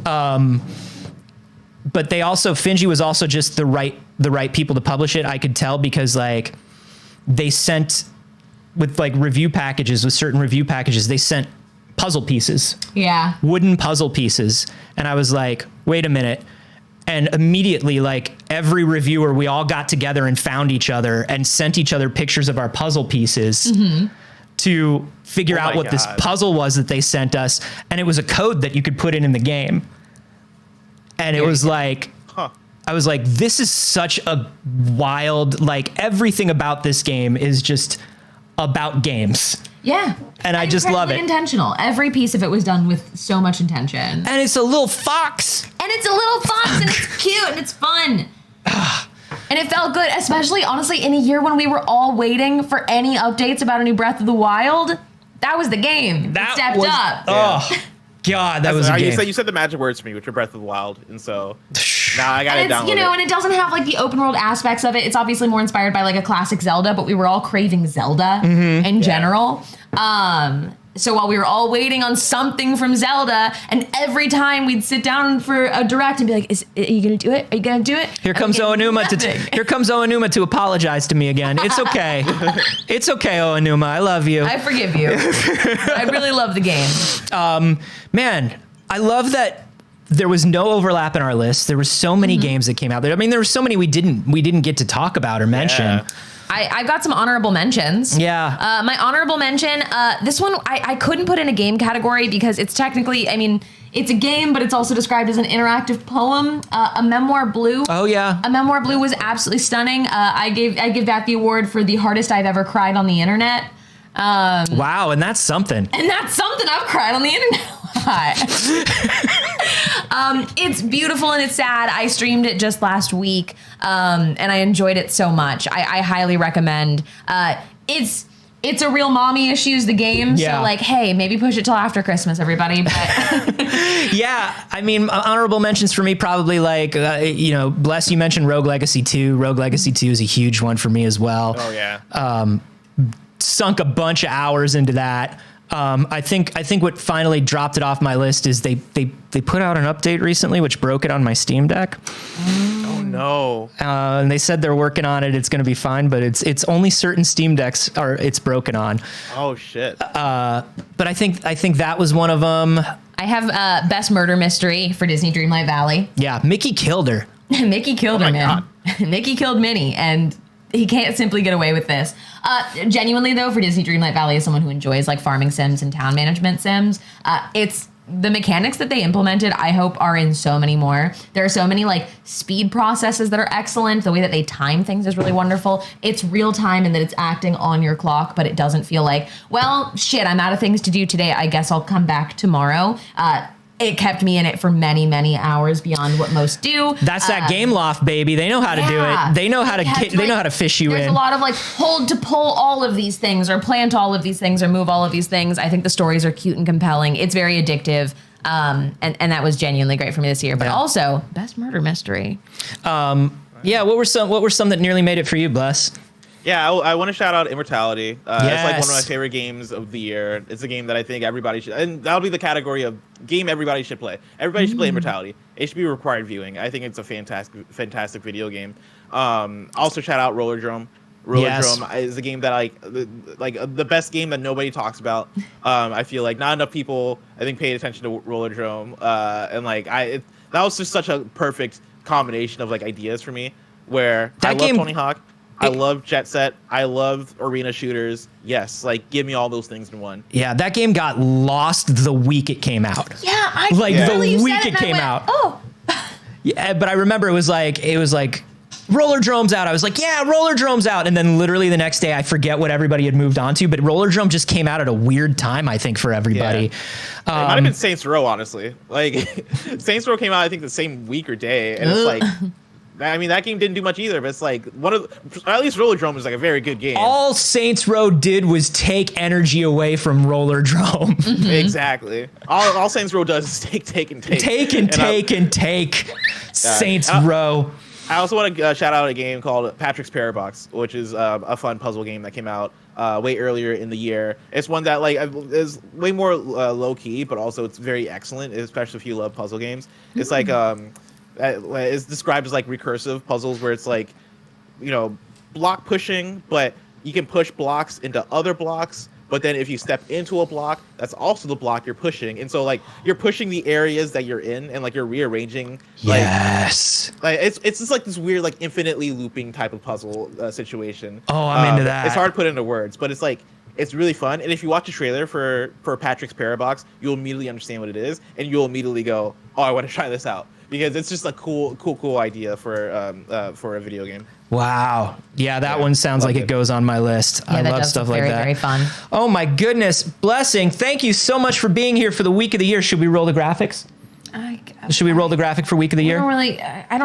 But Finji was also just the right people to publish it. I could tell because like they sent with like certain review packages, they sent puzzle pieces. Yeah. Wooden puzzle pieces. And I was like, wait a minute. And immediately, like every reviewer, we all got together and found each other and sent each other pictures of our puzzle pieces to figure out what this puzzle was that they sent us. And it was a code that you could put in the game. And it was like, I was like, this is such a wild, like everything about this game is just about games.
Yeah.
And I just love it.
Intentional. Every piece of it was done with so much intention.
And it's a little fox.
And it's cute and it's fun. And it felt good, especially honestly in a year when we were all waiting for any updates about a new Breath of the Wild. That was the game. It stepped up.
Oh. God, that was a game.
You said the magic words to me, which are Breath of the Wild, and so now I gotta download it.
And it doesn't have like the open world aspects of it. It's obviously more inspired by like a classic Zelda, but we were all craving Zelda in general. So while we were all waiting on something from Zelda, and every time we'd sit down for a direct and be like, are you gonna do it? Are you gonna do it?
Here comes Oanuma to apologize to me again. It's okay. It's okay, Oanuma. I love you.
I forgive you. I really love the game.
Man, I love that there was no overlap in our list. There were so many games that came out there. I mean, there were so many we didn't get to talk about or mention.
Yeah.
I've got some honorable mentions.
Yeah.
My honorable mention, this one I couldn't put in a game category because it's technically, I mean, it's a game, but it's also described as an interactive poem. A Memoir Blue.
Oh yeah.
A Memoir Blue was absolutely stunning. I give that the award for the hardest I've ever cried on the internet.
Wow, and that's something.
And that's something I've cried on the internet a lot. It's beautiful and it's sad. I streamed it just last week, and I enjoyed it so much. I highly recommend. It's a real mommy issues, the game.
Yeah.
So like, hey, maybe push it till after Christmas, everybody. But
yeah, I mean, honorable mentions for me probably like, Bless, you mentioned Rogue Legacy 2. Rogue Legacy 2 is a huge one for me as well.
Oh yeah.
Sunk a bunch of hours into that. I think what finally dropped it off my list is they put out an update recently which broke it on my Steam Deck.
Oh no.
And they said they're working on it. It's going to be fine, but it's only certain Steam Decks it's broken on.
Oh shit.
But I think that was one of them.
I have Best Murder Mystery for Disney Dreamlight Valley.
Yeah, Mickey killed her.
Mickey killed her, man.
God. Mickey
killed Minnie, and he can't simply get away with this. Genuinely, though, for Disney Dreamlight Valley, as someone who enjoys like farming sims and town management sims, it's the mechanics that they implemented, I hope, are in so many more. There are so many like speed processes that are excellent. The way that they time things is really wonderful. It's real time in that it's acting on your clock, but it doesn't feel like, well, shit, I'm out of things to do today. I guess I'll come back tomorrow. It kept me in it for many, many hours beyond what most do.
That's that game loft, baby. They know how to do it. They know how to fish you in.
There's a lot of like hold to pull all of these things or plant all of these things or move all of these things. I think the stories are cute and compelling. It's very addictive. And that was genuinely great for me this year. But also, Best Murder Mystery.
Yeah, what were some that nearly made it for you, Bless?
Yeah, I want to shout out Immortality. It's like one of my
Yes.
favorite games of the year. It's a game that I think everybody should, and that'll be the category of game everybody should play. Everybody should play Immortality. It should be required viewing. I think it's a fantastic video game. Also shout out Roller Drum. Roller Drum is a game that the best game that nobody talks about. I feel like not enough people I think paid attention to Roller Drum, and that was just such a perfect combination of like ideas for me. Where I love Tony Hawk. I love Jet Set. I love arena shooters. Yes, like give me all those things in one.
Yeah, that game got lost the week it came out.
Yeah,
the week it came out.
Oh,
yeah, but I remember it was like Roller Drome's out. I was like, yeah, Roller Drome's out, and then literally the next day I forget what everybody had moved on to. But Roller Drome just came out at a weird time, I think, for everybody.
Yeah. It might have been Saints Row, honestly. Like Saints Row came out, I think, the same week or day, and it's like. I mean, that game didn't do much either, but it's like at least Roller Drome is like a very good game.
All Saints Row did was take energy away from Roller Drome.
Mm-hmm. Exactly. All Saints Row does is take and take.
Take. Saints Row.
I also want to shout out a game called Patrick's Parabox, which is a fun puzzle game that came out way earlier in the year. It's one that is way more low key, but also it's very excellent, especially if you love puzzle games. It's like it's described as like recursive puzzles where it's like, block pushing, but you can push blocks into other blocks. But then if you step into a block, that's also the block you're pushing. And so like you're pushing the areas that you're in and like you're rearranging.
Yes.
Like it's just like this weird, like infinitely looping type of puzzle situation.
Oh, I'm into that.
It's hard to put into words, but it's like, it's really fun. And if you watch a trailer for Patrick's Parabox, you'll immediately understand what it is. And you'll immediately go, oh, I want to try this out. because it's just a cool idea for a video game.
Wow. Yeah, that one sounds like it goes on my list.
Yeah,
I
that
love
does
stuff
look
like
very,
that.
very fun.
Oh my goodness. Blessing, thank you so much for being here for the week of the year. Should we roll the graphics? Should we roll the graphic for week of the year?
I'm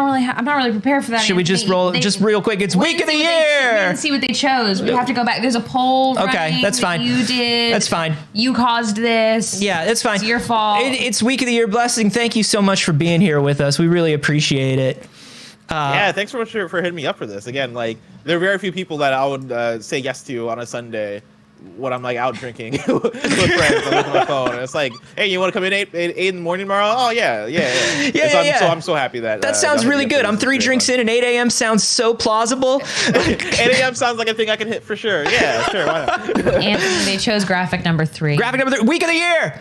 not really prepared for that.
Should we just roll just real quick? It's week of the
We
year.
didn't see what they chose. We have to go back. There's a poll.
Okay, that's fine.
You did.
That's fine.
You caused this.
Yeah, it's fine.
It's your fault.
It's week of the year. Blessing, thank you so much for being here with us. We really appreciate it.
Yeah, thanks so much for hitting me up for this. Again, like there are very few people that I would say yes to on a Sunday when I'm like out drinking with friends. I'm on my phone and it's like, hey, you want to come in 8 in the morning tomorrow? Oh yeah. So I'm so happy that
sounds really good. I'm 3 drinks in and 8 a.m. sounds so plausible.
8 a.m. sounds like a thing I can hit for sure. Yeah, sure. Why not?
Anthony, they chose graphic number 3.
Graphic number 3, week of the year.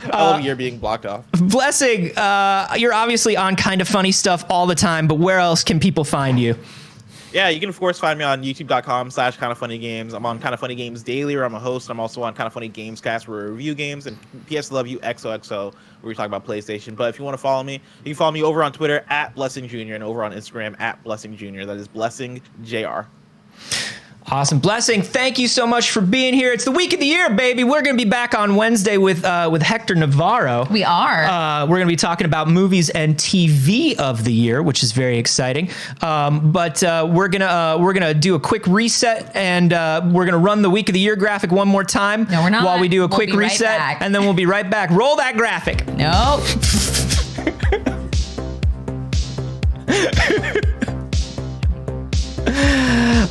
I love you're being blocked off.
Blessing, you're obviously on Kind of Funny Stuff all the time, but where else can people find you?
Yeah, you can of course find me on youtube.com/kindoffunnygames. I'm on Kind of Funny Games Daily, where I'm a host. I'm also on Kind of Funny Gamescast, where we review games, and PS Love You XOXO, where we talk about PlayStation. But if you want to follow me, you can follow me over on Twitter @Blessing Jr. and over on Instagram @Blessing Jr. That is Blessing JR.
Awesome. Blessing, thank you so much for being here. It's the week of the year, baby. We're going to be back on Wednesday with Hector Navarro.
We are.
We're going to be talking about movies and TV of the year, which is very exciting. But we're gonna do a quick reset, and we're gonna run the week of the year graphic one more time.
No, we're not.
While we do a
We'll
quick
be right
reset,
back.
and then we'll be right back. Roll that graphic.
Nope.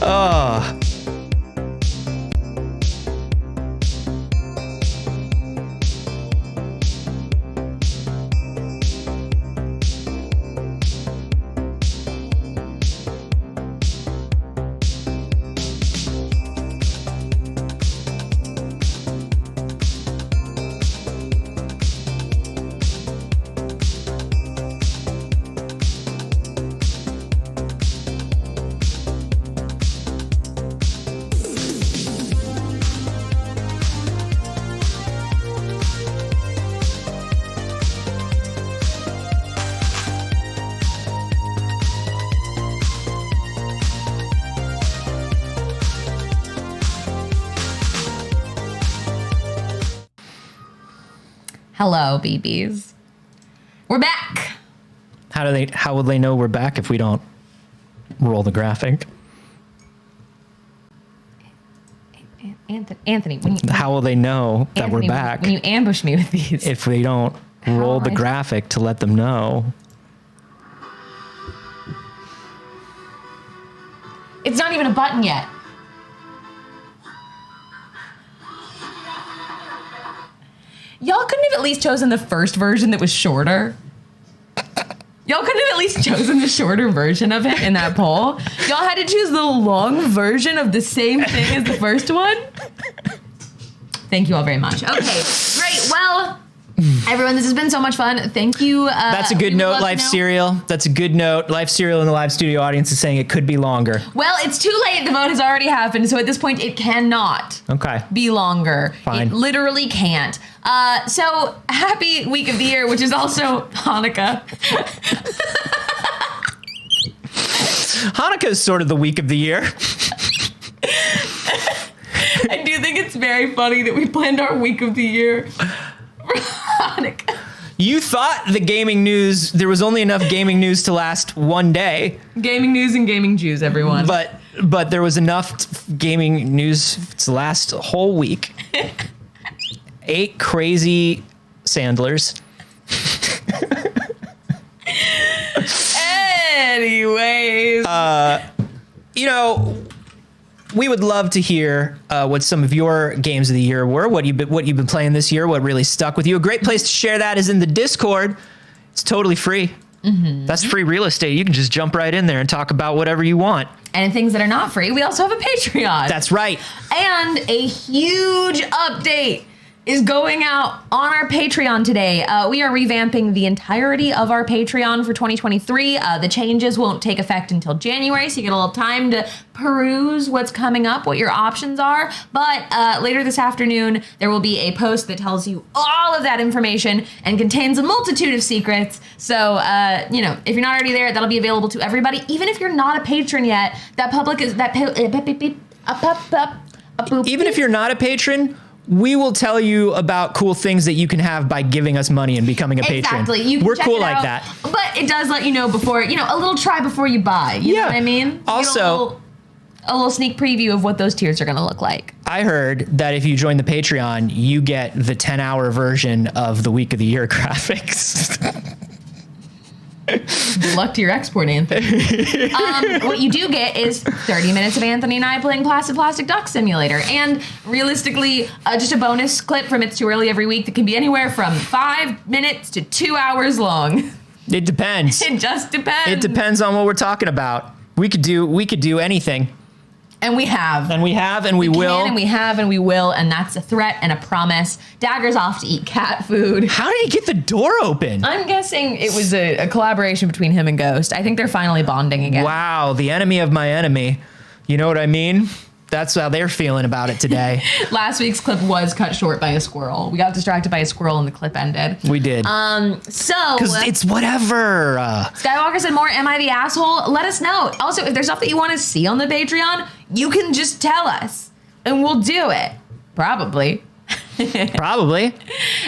Oh.
Hello, BBs. We're back.
How will they know we're back if we don't roll the graphic?
Anthony,
How will they know that we're back
when you ambush me with these?
if we don't roll the graphic to let them know?
It's not even a button yet. Y'all couldn't have at least chosen the first version that was shorter. Y'all couldn't have at least chosen the shorter version of it in that poll. Y'all had to choose the long version of the same thing as the first one. Thank you all very much. Okay, great. Well, everyone, this has been so much fun. Thank you.
That's a good note, Life Cereal. That's a good note. Life Cereal in the live studio audience is saying it could be longer.
Well, it's too late. The vote has already happened. So at this point, it cannot be longer.
Fine.
It literally can't. So happy week of the year, which is also Hanukkah.
Hanukkah is sort of the week of the year.
I do think it's very funny that we planned our week of the year for Hanukkah.
You thought the gaming news, there was only enough gaming news to last one day.
Gaming news and gaming Jews, everyone.
But there was enough gaming news to last a whole week. 8 crazy Sandlers.
Anyways.
You know, we would love to hear what some of your games of the year were, what you've been playing this year, what really stuck with you. A great place to share that is in the Discord. It's totally free. Mm-hmm. That's free real estate. You can just jump right in there and talk about whatever you want.
And things that are not free, we also have a Patreon.
That's right.
And a huge update is going out on our Patreon today. We are revamping the entirety of our Patreon for 2023. The changes won't take effect until January, so you get a little time to peruse what's coming up, what your options are. But later this afternoon, there will be a post that tells you all of that information and contains a multitude of secrets. So, if you're not already there, that'll be available to everybody. Even if you're not a patron yet,
Even if you're not a patron, we will tell you about cool things that you can have by giving us money and becoming a patron.
Exactly.
We're cool like that.
But it does let you know before, a little try before you buy. You know what I mean?
Also,
a little sneak preview of what those tiers are going to look like.
I heard that if you join the Patreon, you get the 10-hour version of the Week of the Year graphics.
Good luck to your export, Anthony. What you do get is 30 minutes of Anthony and I playing Plastic Duck Simulator. And realistically, just a bonus clip from It's Too Early every week that can be anywhere from 5 minutes to 2 hours long.
It depends.
It just depends.
It depends on what we're talking about. We could do anything.
And we have.
And we have, and we will.
And we have, and we will. And that's a threat and a promise. Dagger's off to eat cat food.
How did he get the door open?
I'm guessing it was a collaboration between him and Ghost. I think they're finally bonding again.
Wow, the enemy of my enemy. You know what I mean? That's how they're feeling about it today.
Last week's clip was cut short by a squirrel. We got distracted by a squirrel and the clip ended.
We did.
Because
it's whatever.
Skywalker said more, am I the asshole? Let us know. Also, if there's stuff that you want to see on the Patreon, you can just tell us and we'll do it. Probably.
Probably.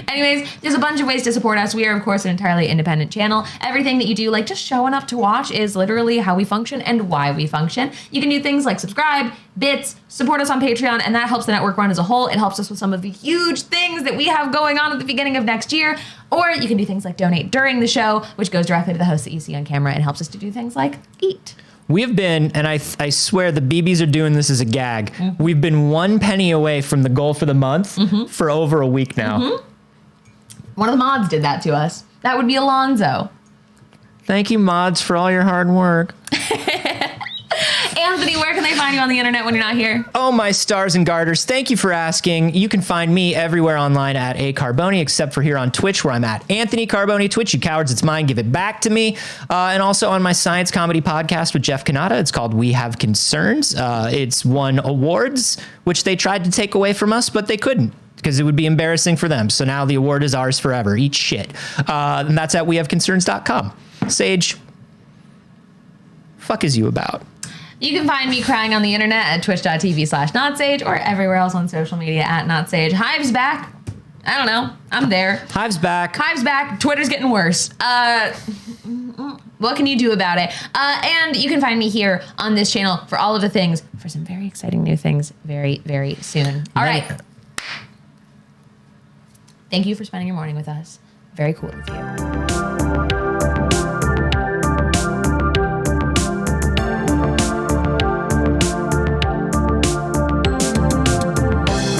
Anyways, there's a bunch of ways to support us. We are, of course, an entirely independent channel. Everything that you do, like just showing up to watch, is literally how we function and why we function. You can do things like subscribe, bits, support us on Patreon, and that helps the network run as a whole. It helps us with some of the huge things that we have going on at the beginning of next year. Or you can do things like donate during the show, which goes directly to the host that you see on camera and helps us to do things like eat.
We have been, and I swear the BBs are doing this as a gag. Mm-hmm. We've been 1 penny away from the goal for the month for over a week now. Mm-hmm.
One of the mods did that to us. That would be Alonzo.
Thank you, mods, for all your hard work.
Anthony, where can they find you on the internet when you're not here?
Oh, my stars and garters. Thank you for asking. You can find me everywhere online at Carboni, except for here on Twitch, where I'm at Anthony Carboni. Twitch, you cowards, it's mine. Give it back to me. And also on my science comedy podcast with Jeff Kanata. It's called We Have Concerns. It's won awards, which they tried to take away from us, but they couldn't, because it would be embarrassing for them. So now the award is ours forever. Eat shit. And that's at wehaveconcerns.com. Saige, fuck is you about?
You can find me crying on the internet at twitch.tv/notsage or everywhere else on social media at notsage. Hive's back. I don't know. I'm there.
Hive's back.
Hive's back. Twitter's getting worse. What can you do about it? And you can find me here on this channel for all of the things, for some very exciting new things very, very soon. All right. Thank you for spending your morning with us. Very cool of you.